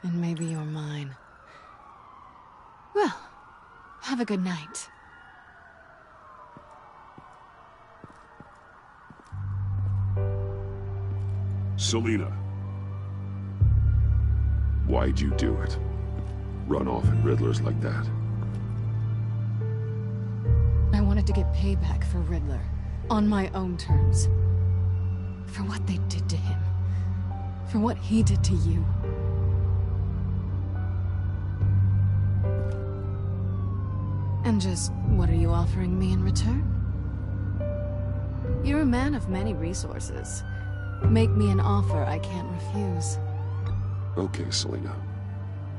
And maybe you're mine. Well, have a good night. Selina. Why'd you do it? Run off at Riddlers like that? I wanted to get payback for Riddler. On my own terms. For what they did to him. For what he did to you. And just, what are you offering me in return? You're a man of many resources. Make me an offer I can't refuse. Okay, Selina.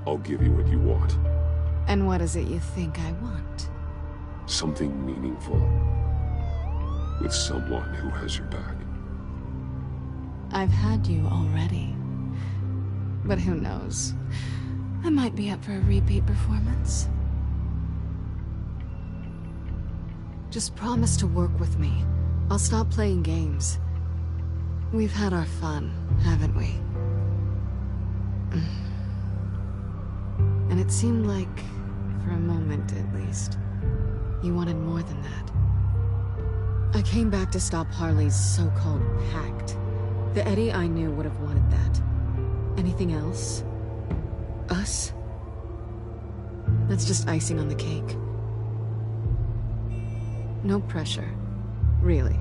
I'll give you what you want. And what is it you think I want? Something meaningful. With someone who has your back. I've had you already. But who knows? I might be up for a repeat performance. Just promise to work with me. I'll stop playing games. We've had our fun, haven't we? And it seemed like, for a moment at least, You wanted more than that. I came back to stop Harley's so-called pact. The Eddie I knew would have wanted that. Anything else? Us? That's just icing on the cake. No pressure. Really.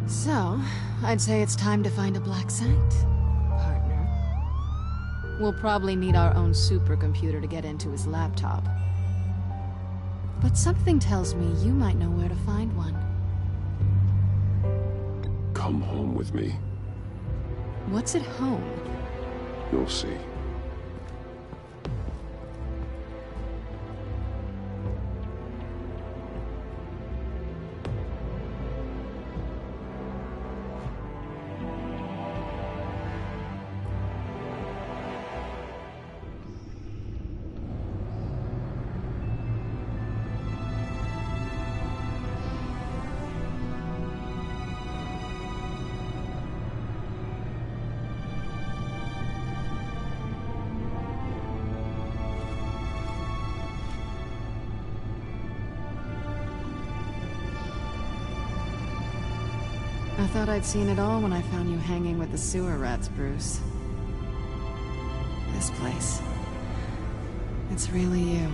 So, I'd say it's time to find a black site, partner. We'll probably need our own supercomputer to get into his laptop. But something tells me you might know where to find one. Come home with me. What's at home? You'll see. I thought I'd seen it all when I found you hanging with the sewer rats, Bruce. This place. It's really you.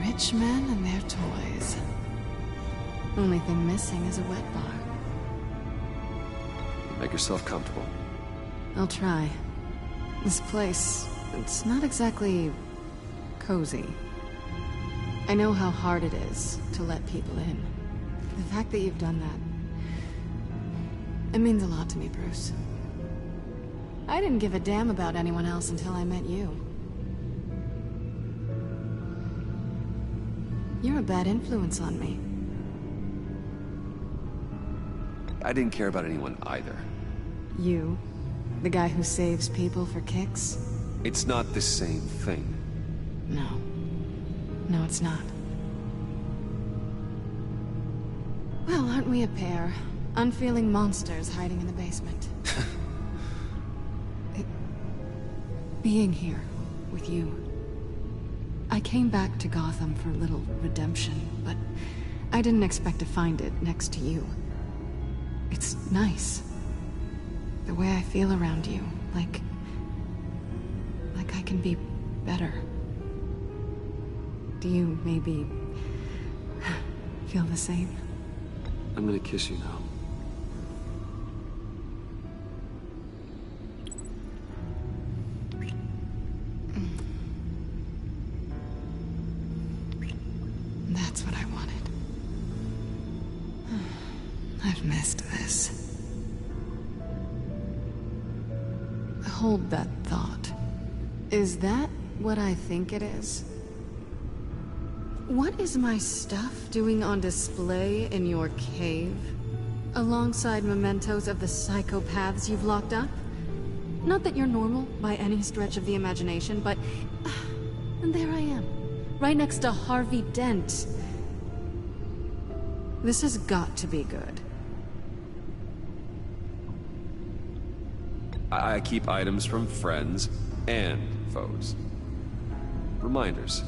Rich men and their toys. Only thing missing is a wet bar. Make yourself comfortable. I'll try. This place, it's not exactly cozy. I know how hard it is to let people in. The fact that you've done that, it means a lot to me, Bruce. I didn't give a damn about anyone else until I met you. You're a bad influence on me. I didn't care about anyone either. You? The guy who saves people for kicks? It's not the same thing. No. No, it's not. Well, aren't we a pair? Unfeeling monsters hiding in the basement. Being here with you. I came back to Gotham for a little redemption, but I didn't expect to find it next to you. It's nice. The way I feel around you, like I can be better. Do you maybe feel the same? I'm gonna kiss you now. That's what I wanted. I've missed this. Hold that thought. Is that what I think it is? What is my stuff doing on display in your cave? Alongside mementos of the psychopaths you've locked up? Not that you're normal by any stretch of the imagination, but... and there I am. Right next to Harvey Dent. This has got to be good. I keep items from friends and foes. Reminders.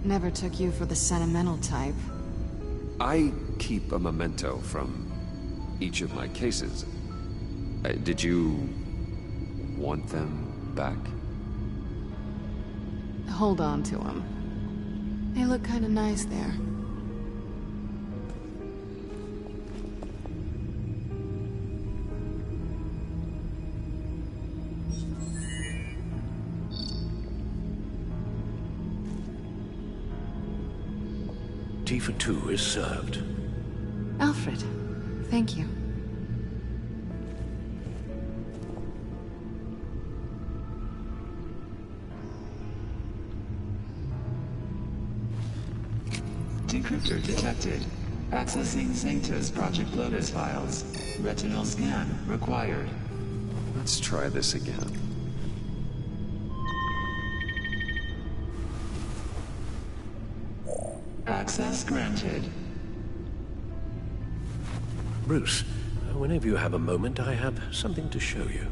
Never took you for the sentimental type. I keep a memento from each of my cases. Did you want them back? Hold on to them. They look kind of nice there. Tea for two is served. Alfred, thank you. Decryptor detected. Accessing Sanctus Project Lotus files. Retinal scan required. Let's try this again. Access granted. Bruce, whenever you have a moment, I have something to show you.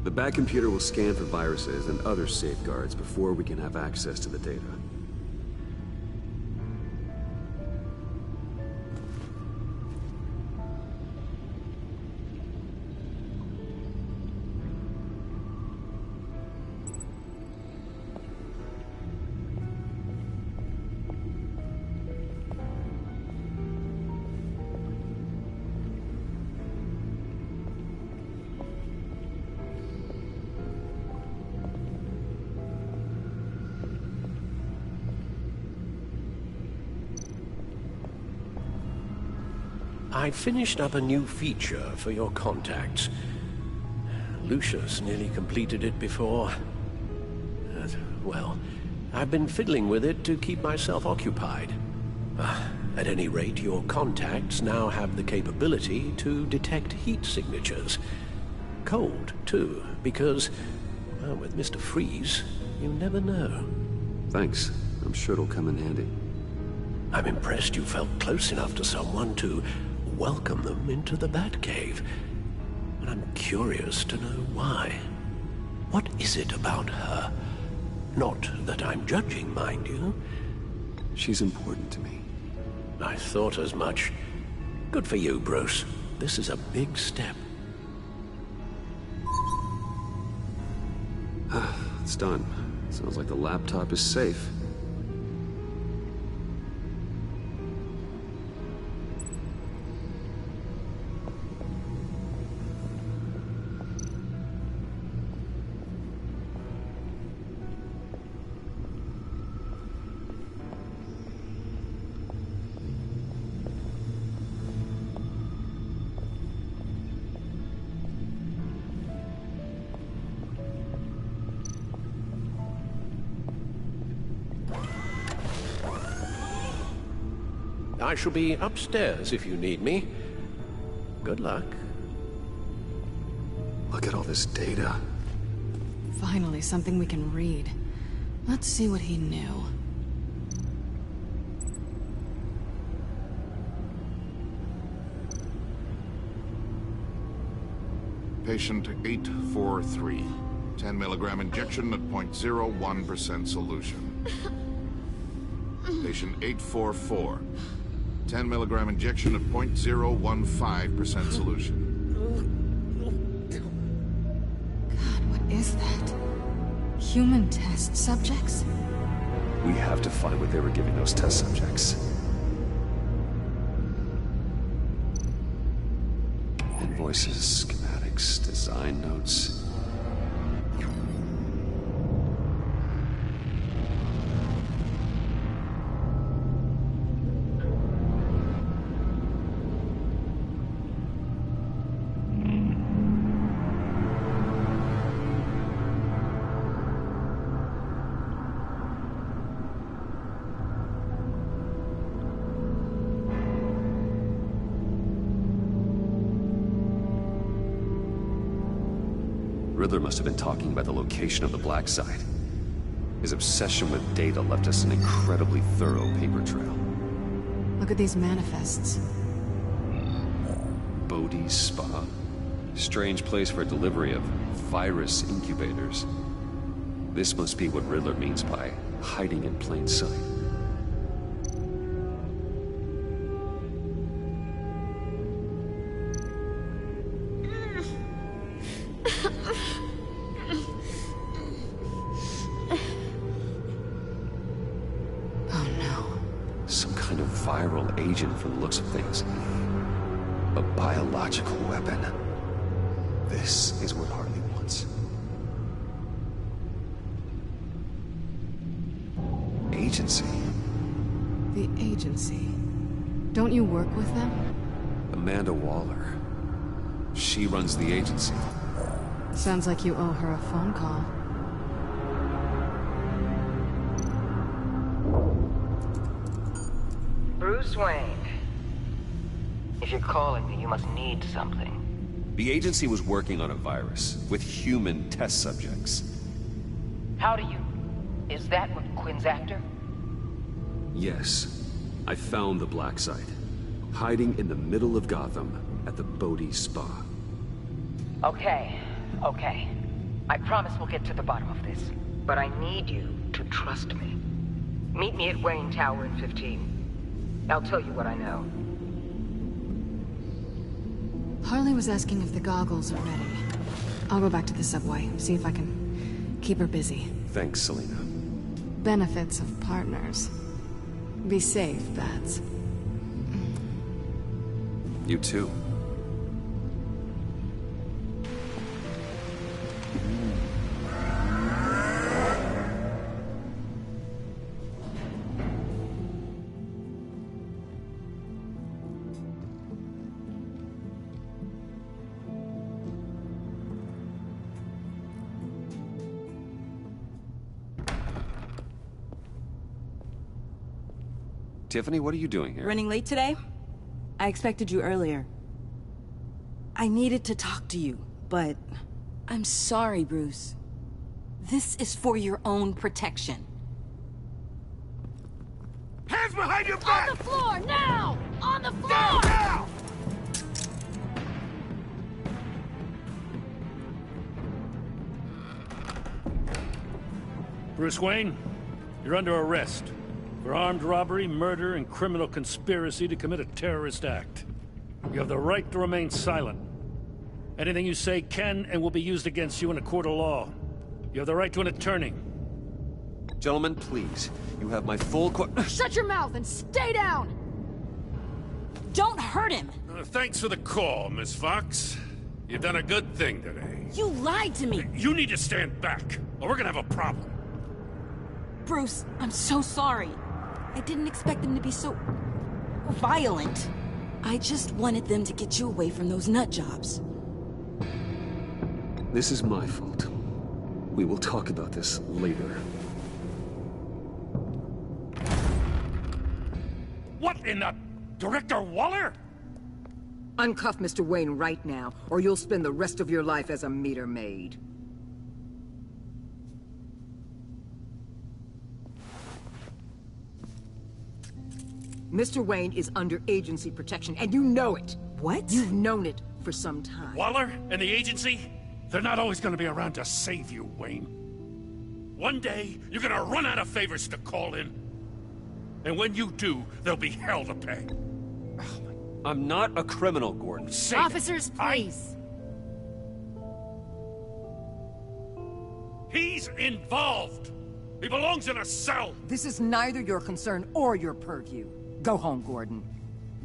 The back computer will scan for viruses and other safeguards before we can have access to the data. I finished up a new feature for your contacts. Lucius nearly completed it before. Well, I've been fiddling with it to keep myself occupied. At any rate, your contacts now have the capability to detect heat signatures. Cold, too, because, well, with Mr. Freeze, you never know. Thanks. I'm sure it'll come in handy. I'm impressed you felt close enough to someone to welcome them into the Batcave. And I'm curious to know why. What is it about her? Not that I'm judging, mind you. She's important to me. I thought as much. Good for you, Bruce. This is a big step. It's done. Sounds like the laptop is safe. I shall be upstairs if you need me. Good luck. Look at all this data. Finally, something we can read. Let's see what he knew. Patient 843. 10 milligram injection at 0.01% solution. Patient 844. 10 milligram injection at 0.015% solution. God, what is that? Human test subjects? We have to find what they were giving those test subjects. Invoices, schematics, design notes. Riddler must have been talking about the location of the black site. His obsession with data left us an incredibly thorough paper trail. Look at these manifests. Bodhi's Spa. Strange place for delivery of virus incubators. This must be what Riddler means by hiding in plain sight. Viral agent from the looks of things. A biological weapon. This is what Harley wants. Agency. The agency. Don't you work with them? Amanda Waller. She runs the agency. Sounds like you owe her a phone call. Bruce Wayne. If you're calling me, you must need something. The agency was working on a virus with human test subjects. How do you... Is that what Quinn's after? Yes. I found the black site. Hiding in the middle of Gotham at the Bodhi Spa. Okay. I promise we'll get to the bottom of this. But I need you to trust me. Meet me at Wayne Tower in 15. I'll tell you what I know. Harley was asking if the goggles are ready. I'll go back to the subway, see if I can keep her busy. Thanks, Selina. Benefits of partners. Be safe, Bats. You too. Tiffany, what are you doing here? Running late today? I expected you earlier. I needed to talk to you, but... I'm sorry, Bruce. This is for your own protection. Hands behind your back! On the floor, now! On the floor! Now! Bruce Wayne, you're under arrest for armed robbery, murder, and criminal conspiracy to commit a terrorist act. You have the right to remain silent. Anything you say can and will be used against you in a court of law. You have the right to an attorney. Gentlemen, please. You have my full Shut your mouth and stay down! Don't hurt him! Thanks for the call, Miss Fox. You've done a good thing today. You lied to me! You need to stand back, or we're gonna have a problem. Bruce, I'm so sorry. I didn't expect them to be so... violent. I just wanted them to get you away from those nut jobs. This is my fault. We will talk about this later. What in the... Director Waller? Uncuff Mr. Wayne right now, or you'll spend the rest of your life as a meter maid. Mr. Wayne is under agency protection, and you know it. What? You've known it for some time. Waller and the agency? They're not always gonna be around to save you, Wayne. One day, you're gonna run out of favors to call in. And when you do, there'll be hell to pay. I'm not a criminal, Gordon. Say Officers, please. He's involved. He belongs in a cell. This is neither your concern or your purview. Go home, Gordon.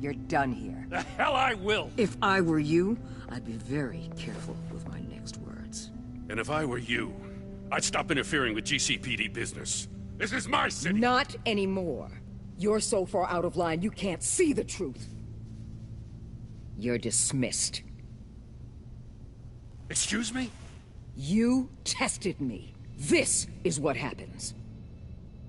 You're done here. The hell I will. If I were you, I'd be very careful with my next words. And if I were you, I'd stop interfering with GCPD business. This is my city. Not anymore. You're so far out of line, you can't see the truth. You're dismissed. Excuse me? You tested me. This is what happens.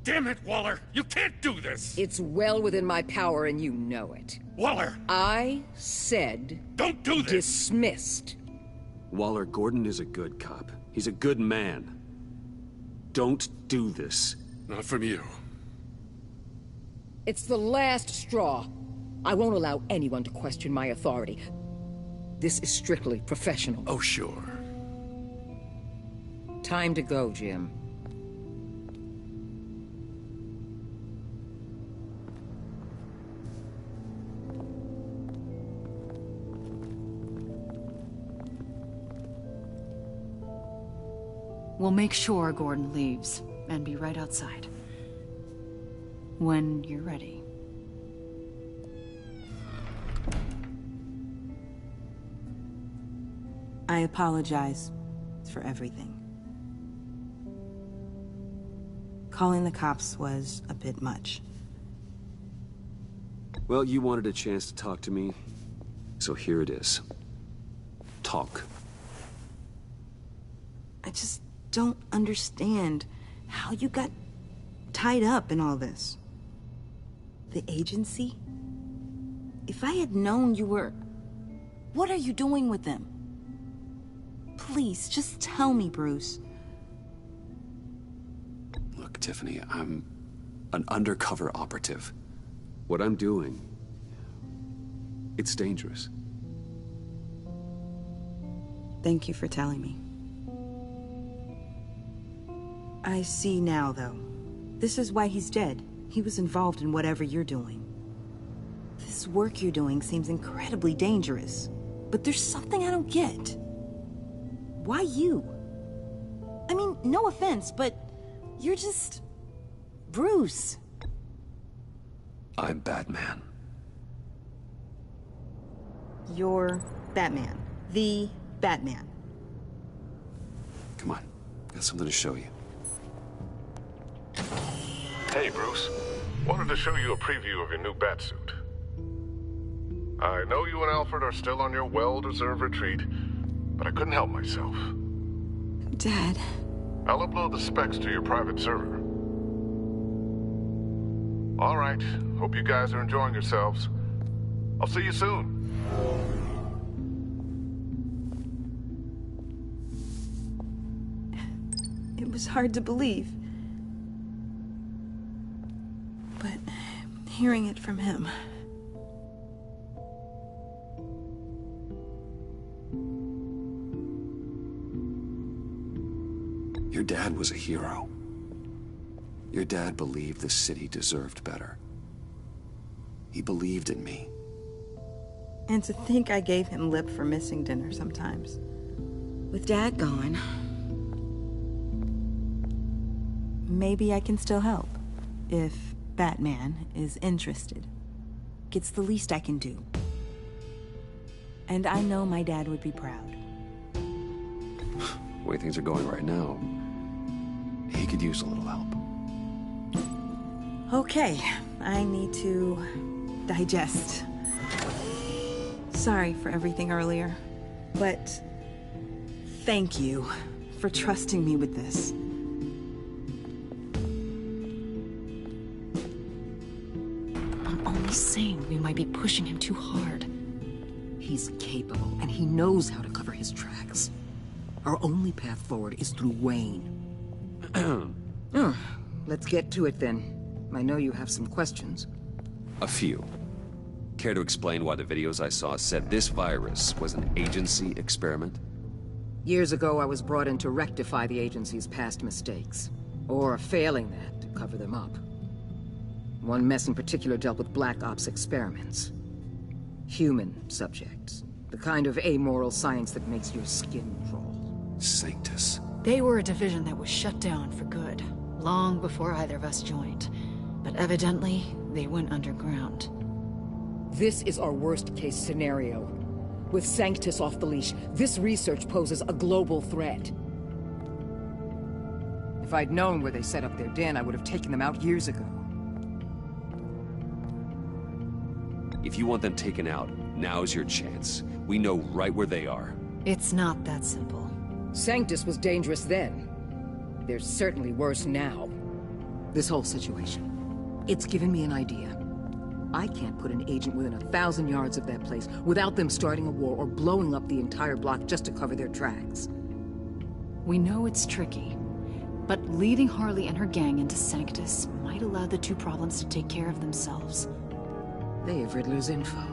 Damn it, Waller! You can't do this! It's well within my power and you know it. Waller! I said... Don't do this! Dismissed. Waller, Gordon is a good cop. He's a good man. Don't do this. Not from you. It's the last straw. I won't allow anyone to question my authority. This is strictly professional. Oh, sure. Time to go, Jim. We'll make sure Gordon leaves, and be right outside. When you're ready. I apologize for everything. Calling the cops was a bit much. Well, you wanted a chance to talk to me, so here it is. Talk. I just don't understand how you got tied up in all this. The agency? If I had known you were... What are you doing with them? Please, just tell me, Bruce. Look, Tiffany, I'm an undercover operative. What I'm doing, it's dangerous. Thank you for telling me. I see now, though. This is why he's dead. He was involved in whatever you're doing. This work you're doing seems incredibly dangerous. But there's something I don't get. Why you? I mean, no offense, but you're just... Bruce. I'm Batman. You're Batman. The Batman. Come on, got something to show you. Hey, Bruce. Wanted to show you a preview of your new batsuit. I know you and Alfred are still on your well-deserved retreat, but I couldn't help myself. Dad. I'll upload the specs to your private server. All right. Hope you guys are enjoying yourselves. I'll see you soon. It was hard to believe. But hearing it from him... Your dad was a hero. Your dad believed the city deserved better. He believed in me. And to think I gave him lip for missing dinner sometimes. With Dad gone... Maybe I can still help. If Batman is interested. It's the least I can do. And I know my dad would be proud. The way things are going right now, he could use a little help. Okay, I need to digest. Sorry for everything earlier, but thank you for trusting me with this. I'm only saying we might be pushing him too hard. He's capable, and he knows how to cover his tracks. Our only path forward is through Wayne. Let's get to it then. I know you have some questions. A few. Care to explain why the videos I saw said this virus was an agency experiment? Years ago, I was brought in to rectify the agency's past mistakes. Or failing that, to cover them up. One mess in particular dealt with Black Ops experiments. Human subjects. The kind of amoral science that makes your skin crawl. Sanctus. They were a division that was shut down for good, long before either of us joined. But evidently, they went underground. This is our worst-case scenario. With Sanctus off the leash, this research poses a global threat. If I'd known where they set up their den, I would have taken them out years ago. If you want them taken out, now's your chance. We know right where they are. It's not that simple. Sanctus was dangerous then. They're certainly worse now. This whole situation, it's given me an idea. I can't put an agent within 1,000 yards of that place without them starting a war or blowing up the entire block just to cover their tracks. We know it's tricky, but leading Harley and her gang into Sanctus might allow the two problems to take care of themselves. They have Riddler's info.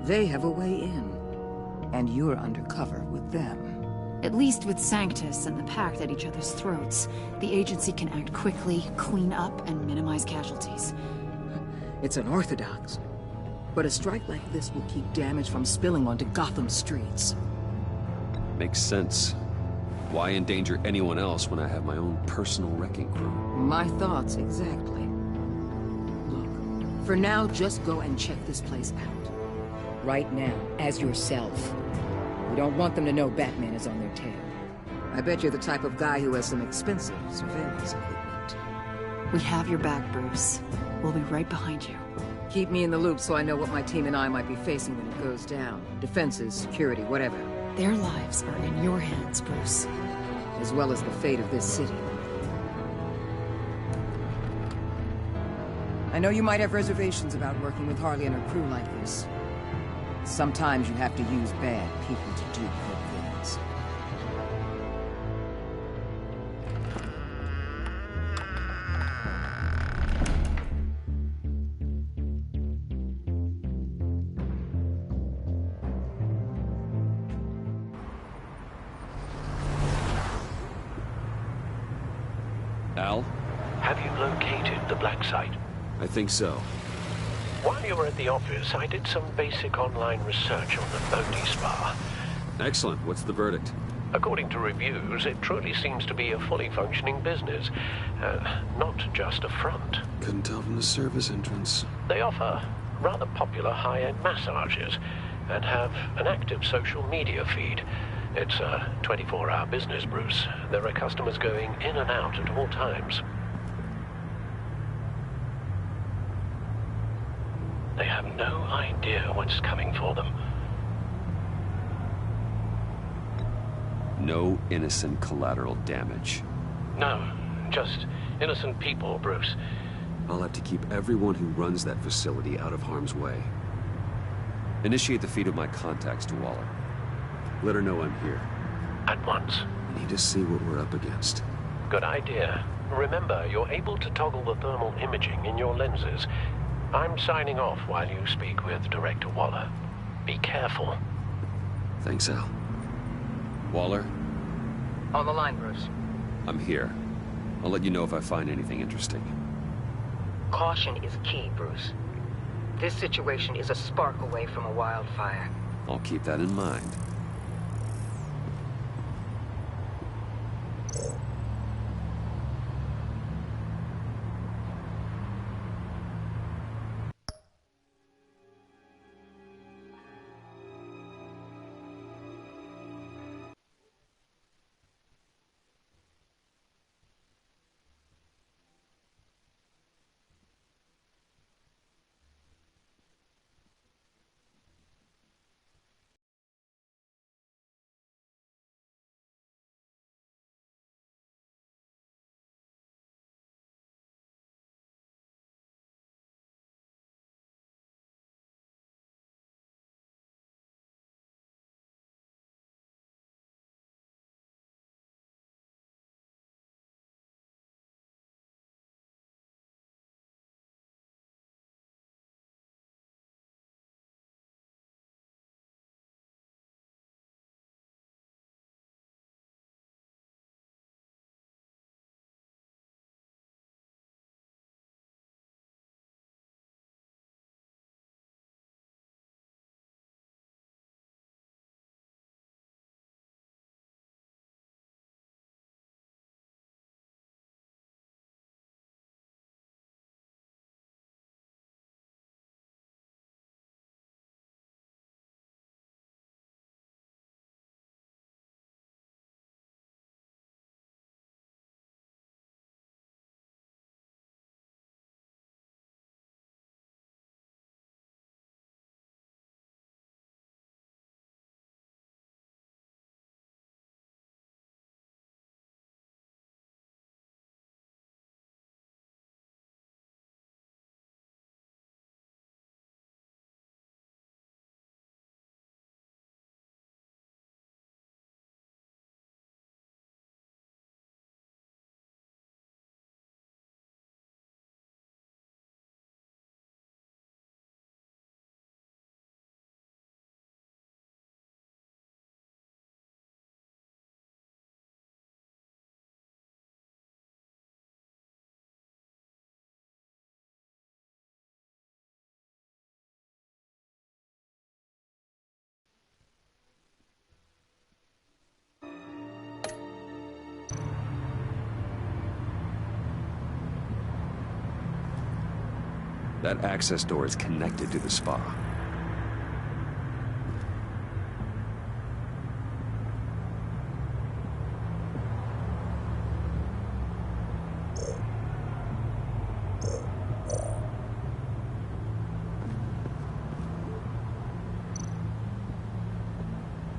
They have a way in. And you're undercover with them. At least with Sanctus and the Pact at each other's throats, the agency can act quickly, clean up, and minimize casualties. It's unorthodox. But a strike like this will keep damage from spilling onto Gotham streets. Makes sense. Why endanger anyone else when I have my own personal wrecking crew? My thoughts, exactly. Look, for now, just go and check this place out. Right now, as yourself. We don't want them to know Batman is on their tail. I bet you're the type of guy who has some expensive surveillance equipment. We have your back, Bruce. We'll be right behind you. Keep me in the loop so I know what my team and I might be facing when it goes down. Defenses, security, whatever. Their lives are in your hands, Bruce. As well as the fate of this city. I know you might have reservations about working with Harley and her crew like this. Sometimes you have to use bad people to do good things. Al? Have you located the black site? I think so. While you were at the office, I did some basic online research on the Bodhi Spa. Excellent. What's the verdict? According to reviews, it truly seems to be a fully functioning business. Not just a front. Couldn't tell from the service entrance. They offer rather popular high-end massages and have an active social media feed. It's a 24-hour business, Bruce. There are customers going in and out at all times. They have no idea what's coming for them. No innocent collateral damage. No, just innocent people, Bruce. I'll have to keep everyone who runs that facility out of harm's way. Initiate the feed of my contacts to Waller. Let her know I'm here. At once. I need to see what we're up against. Good idea. Remember, you're able to toggle the thermal imaging in your lenses. I'm signing off while you speak with Director Waller. Be careful. Thanks, Al. Waller? On the line, Bruce. I'm here. I'll let you know if I find anything interesting. Caution is key, Bruce. This situation is a spark away from a wildfire. I'll keep that in mind. That access door is connected to the spa.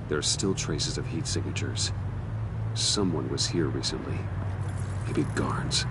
There are still traces of heat signatures. Someone was here recently. Maybe guards.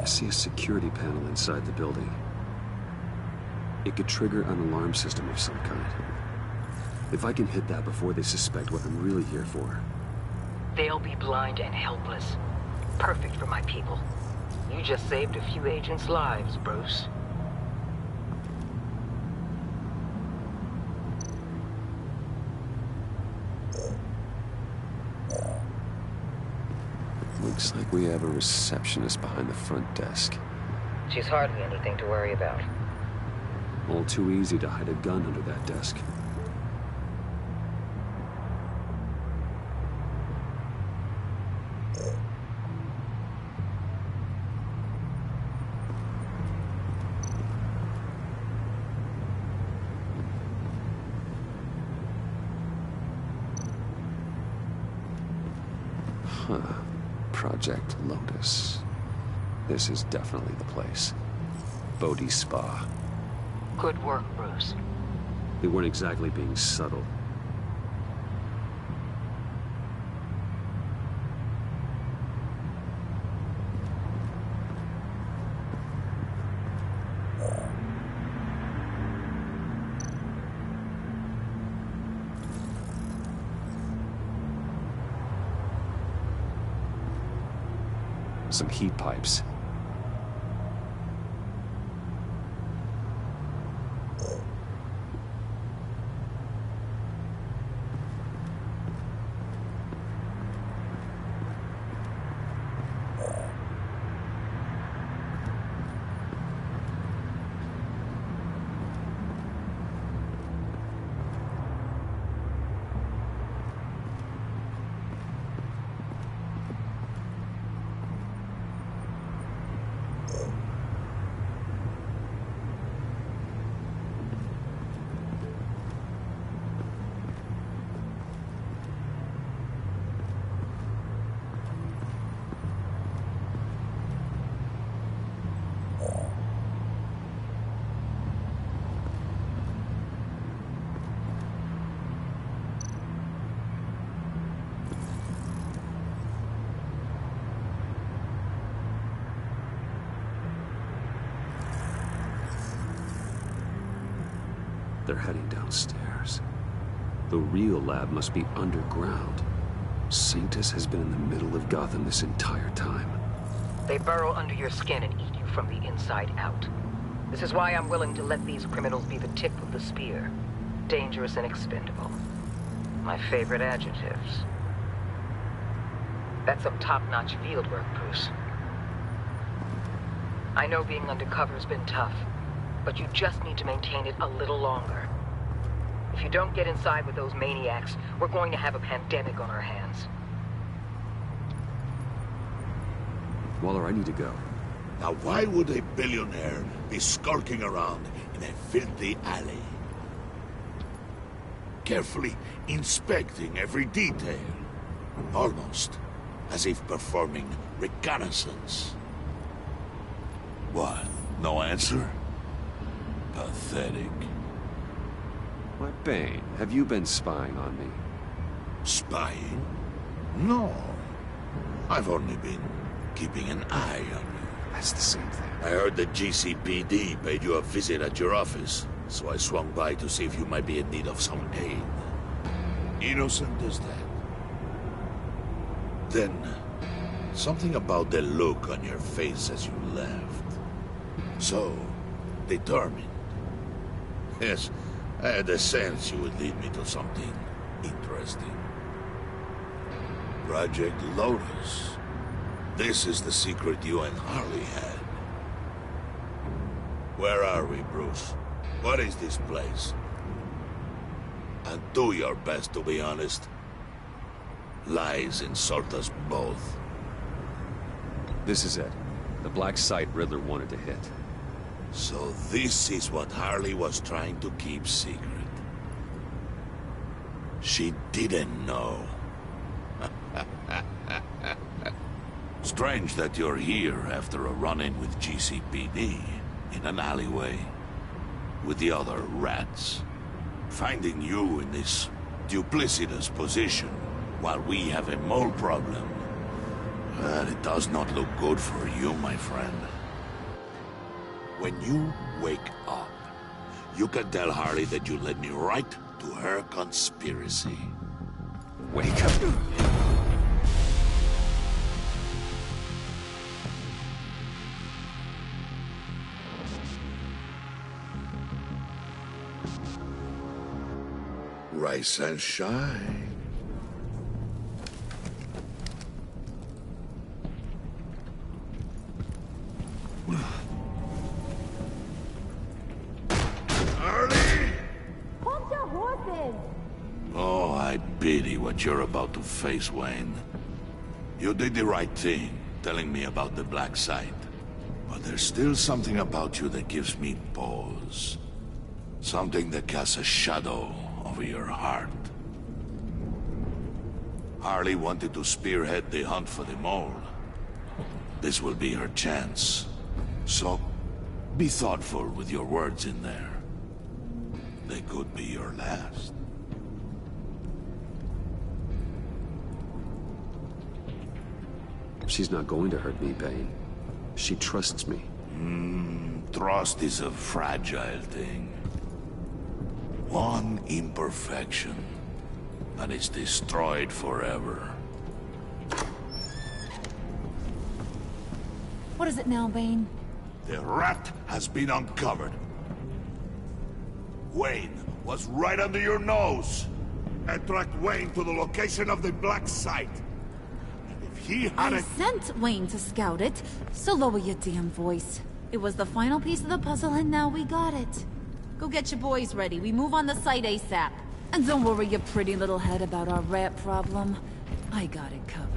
see a security panel inside the building. It could trigger an alarm system of some kind. If I can hit that before they suspect what I'm really here for. They'll be blind and helpless. Perfect for my people. You just saved a few agents' lives, Bruce. Looks like we have a receptionist behind the front desk. She's hardly anything to worry about. All too easy to hide a gun under that desk. Huh. Project Lotus. This is definitely the place. Bodhi Spa. Good work, Bruce. They weren't exactly being subtle. Some heat pipes. They're heading downstairs. The real lab must be underground. Sanctus has been in the middle of Gotham this entire time. They burrow under your skin and eat you from the inside out. This is why I'm willing to let these criminals be the tip of the spear. Dangerous and expendable. My favorite adjectives. That's some top-notch field work, Bruce. I know being undercover's been tough, but you just need to maintain it a little longer. If you don't get inside with those maniacs, we're going to have a pandemic on our hands. Waller, I need to go. Now why would a billionaire be skulking around in a filthy alley? Carefully inspecting every detail. Almost as if performing reconnaissance. What? No answer? Pathetic. Why, Bane, have you been spying on me? Spying? No. I've only been keeping an eye on you. That's the same thing. I heard the GCPD paid you a visit at your office, so I swung by to see if you might be in need of some aid. Innocent as that. Then, something about the look on your face as you left. So, determined. Yes, I had a sense you would lead me to something interesting. Project Lotus. This is the secret you and Harley had. Where are we, Bruce? What is this place? And do your best to be honest. Lies insult us both. This is it. The black site Riddler wanted to hit. So this is what Harley was trying to keep secret. She didn't know. Strange that you're here after a run-in with GCPD in an alleyway with the other rats. Finding you in this duplicitous position while we have a mole problem. Well, it does not look good for you, my friend. When you wake up, you can tell Harley that you led me right to her conspiracy. Wake up. Rise and shine. Oh, I pity what you're about to face, Wayne. You did the right thing, telling me about the black site. But there's still something about you that gives me pause. Something that casts a shadow over your heart. Harley wanted to spearhead the hunt for the mole. This will be her chance. So, be thoughtful with your words in there. They could be your last. She's not going to hurt me, Bane. She trusts me. Trust is a fragile thing. One imperfection, and it's destroyed forever. What is it now, Bane? The rat has been uncovered. Wayne was right under your nose. And tracked Wayne to the location of the black site. And if he had I sent Wayne to scout it, so lower your damn voice. It was the final piece of the puzzle, and now we got it. Go get your boys ready. We move on the site ASAP. And don't worry your pretty little head about our rat problem. I got it covered.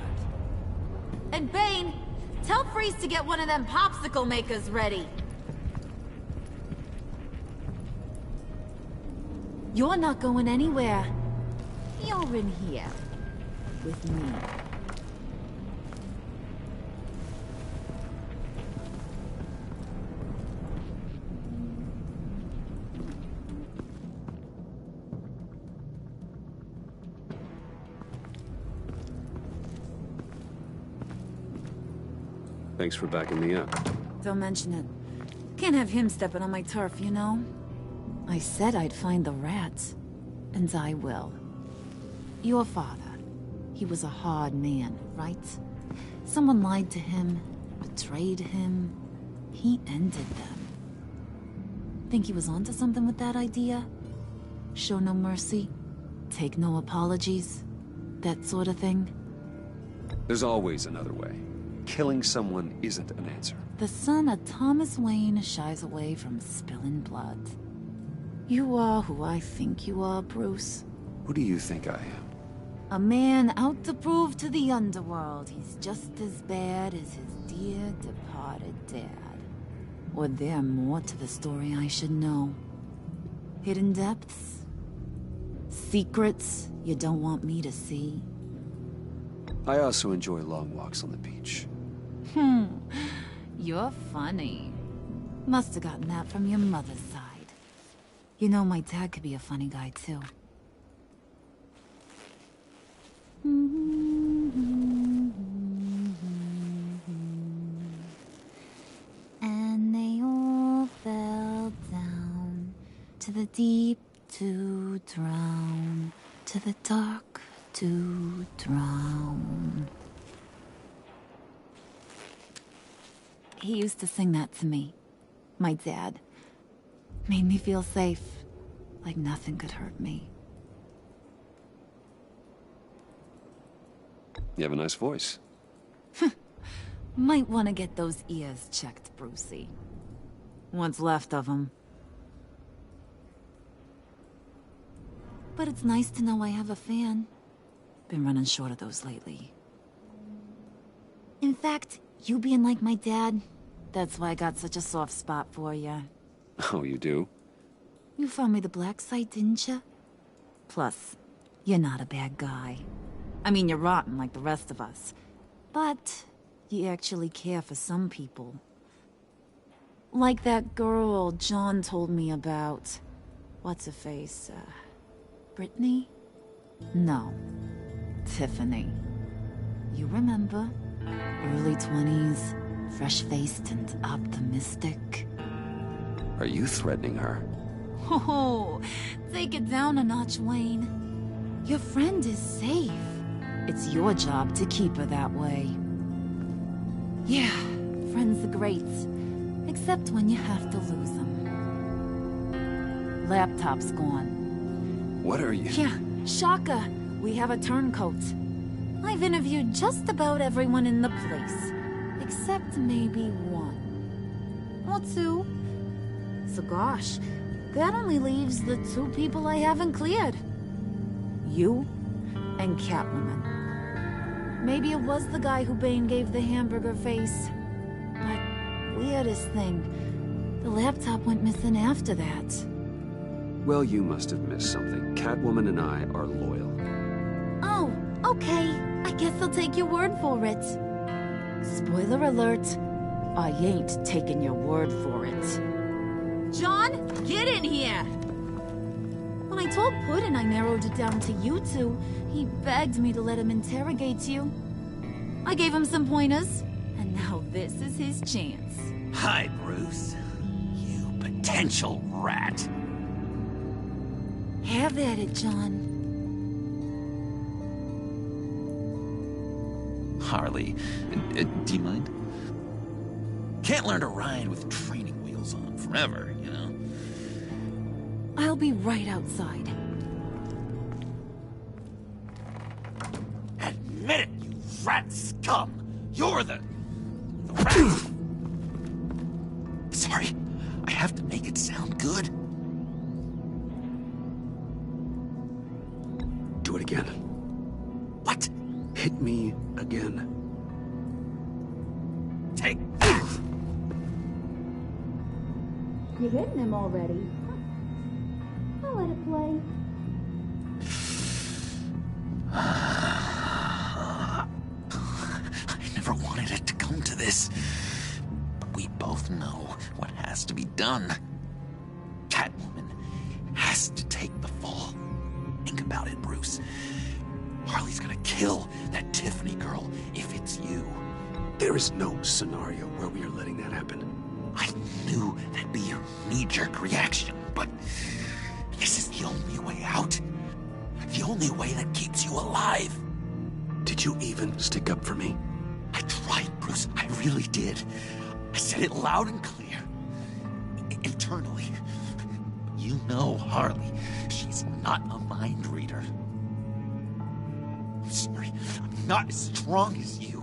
And Bane, tell Freeze to get one of them popsicle makers ready. You're not going anywhere. You're in here. With me. Thanks for backing me up. Don't mention it. Can't have him stepping on my turf, you know? I said I'd find the rats. And I will. Your father. He was a hard man, right? Someone lied to him, betrayed him. He ended them. Think he was onto something with that idea? Show no mercy? Take no apologies? That sort of thing? There's always another way. Killing someone isn't an answer. The son of Thomas Wayne shies away from spilling blood. You are who I think you are, Bruce. Who do you think I am? A man out to prove to the underworld he's just as bad as his dear departed dad. Or there more to the story I should know. Hidden depths? Secrets you don't want me to see? I also enjoy long walks on the beach. You're funny. Must have gotten that from your mother's side. You know, my dad could be a funny guy, too. And they all fell down to the deep to drown, to the dark to drown. He used to sing that to me. My dad. Made me feel safe. Like nothing could hurt me. You have a nice voice. Might want to get those ears checked, Brucey. What's left of them. But it's nice to know I have a fan. Been running short of those lately. In fact, you being like my dad, that's why I got such a soft spot for you. Oh, you do? You found me the black site, didn't you? Plus, you're not a bad guy. I mean, you're rotten like the rest of us. But you actually care for some people. Like that girl John told me about. What's her face? Brittany? No. Tiffany. You remember? Early 20s, fresh-faced and optimistic. Are you threatening her? Oh, take it down a notch, Wayne. Your friend is safe. It's your job to keep her that way. Yeah, friends are great. Except when you have to lose them. Laptop's gone. What are you? Yeah, shocker. We have a turncoat. I've interviewed just about everyone in the place. Except maybe one. Or two. So gosh, that only leaves the two people I haven't cleared. You and Catwoman. Maybe it was the guy who Bane gave the hamburger face. But weirdest thing, the laptop went missing after that. Well, you must have missed something. Catwoman and I are loyal. Oh, okay. I guess I'll take your word for it. Spoiler alert, I ain't taking your word for it. John, get in here! When I told Puddin' I narrowed it down to you two, he begged me to let him interrogate you. I gave him some pointers, and now this is his chance. Hi, Bruce. You potential rat. Have at it, John. Harley, do you mind? Can't learn to ride with training wheels on forever, you know? I'll be right outside. Admit it, you rat scum! You're the rat! Sorry, I have to make it sound good. Do it again. What? Hit me again. Take. You hitting him already? I'll let it play. I never wanted it to come to this. But we both know what has to be done. Catwoman has to take the fall. Think about it, Bruce. Harley's gonna kill that Tiffany girl if it's you. There is no scenario where we are letting that happen. I knew that'd be your knee-jerk reaction, but this is the only way out. The only way that keeps you alive. Did you even stick up for me? I tried, Bruce. I really did. I said it loud and clear. Internally. You know Harley. She's not a mind reader. I'm sorry. I'm not as strong as you.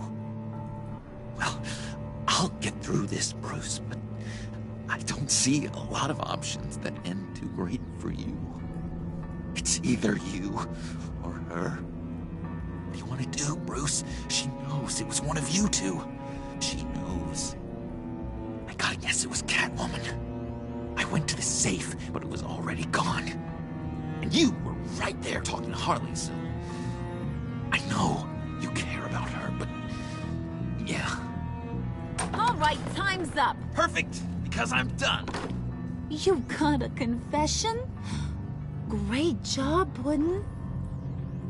Well, I'll get through this, Bruce, but I don't see a lot of options that end too great for you. It's either you or her. What do you want to do, Bruce? She knows it was one of you two. She knows. I gotta guess it was Catwoman. I went to the safe, but it was already gone. And you were right there talking to Harley, so... I know you care about her, but... yeah. All right, time's up. Perfect, because I'm done. You got a confession? Great job, Puddin'.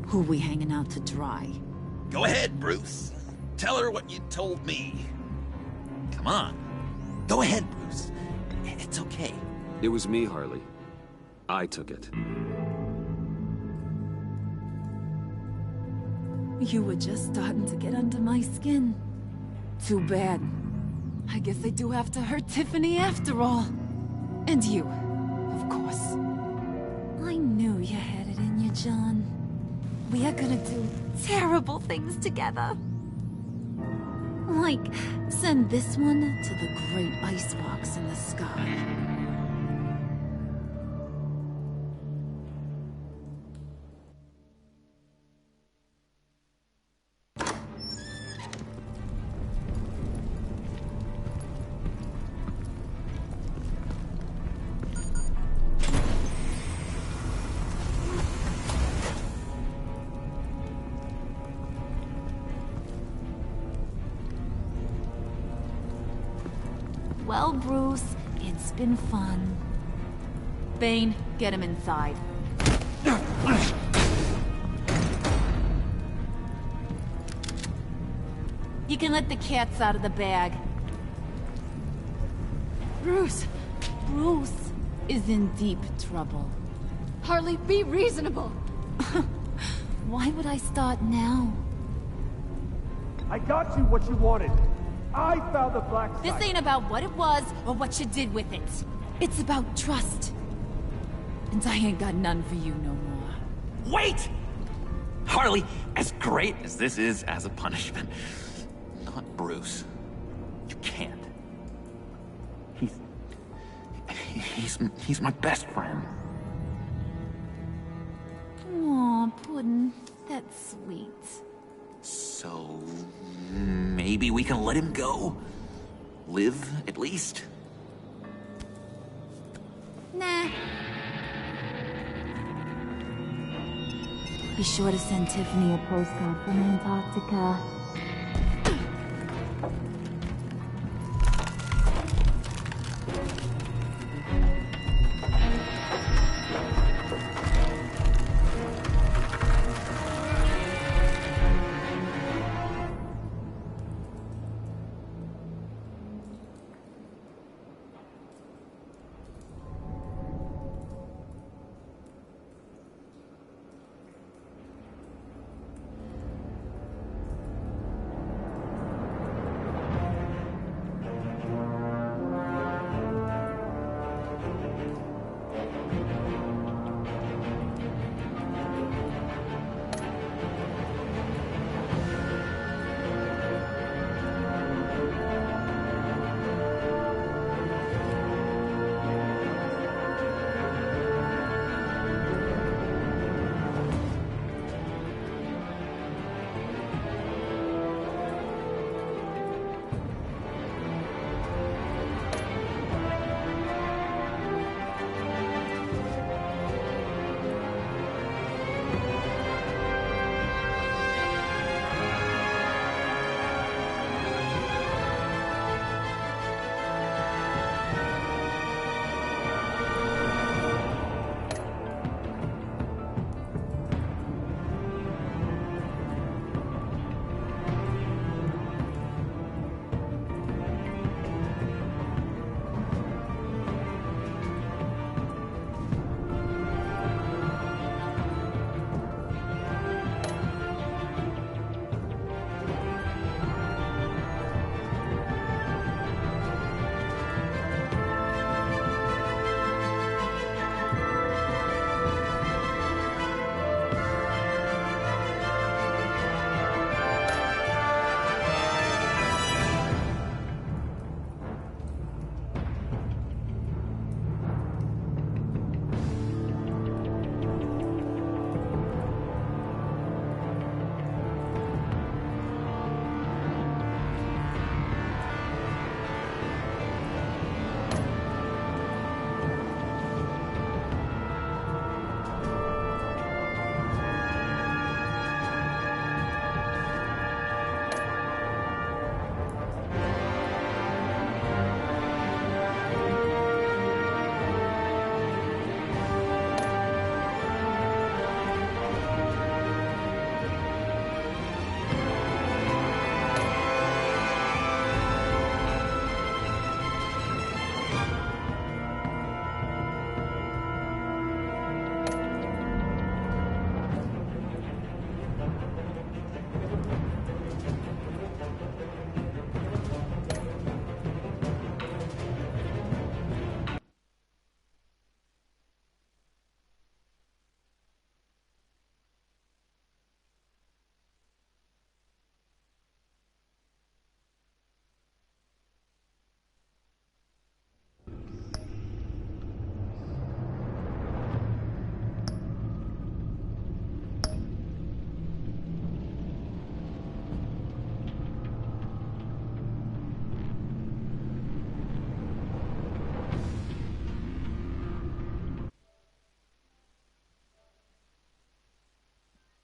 Who we hanging out to dry? Go ahead, Bruce. Tell her what you told me. Come on. Go ahead, Bruce. It's okay. It was me, Harley. I took it. You were just starting to get under my skin. Too bad. I guess I do have to hurt Tiffany after all. And you, of course. I knew you had it in you, John. We are gonna do terrible things together. Like, send this one to the great icebox in the sky. Well, Bruce, it's been fun. Bane, get him inside. You can let the cats out of the bag. Bruce, Bruce is in deep trouble. Harley, be reasonable! Why would I start now? I got you what you wanted. I found the black site. This ain't about what it was or what you did with it. It's about trust. And I ain't got none for you no more. Wait! Harley, as great as this is as a punishment, not Bruce. You can't. He's my best friend. Aw, Puddin'. That's sweet. So, maybe we can let him go? Live, at least? Nah. Be sure to send Tiffany a postcard from Antarctica.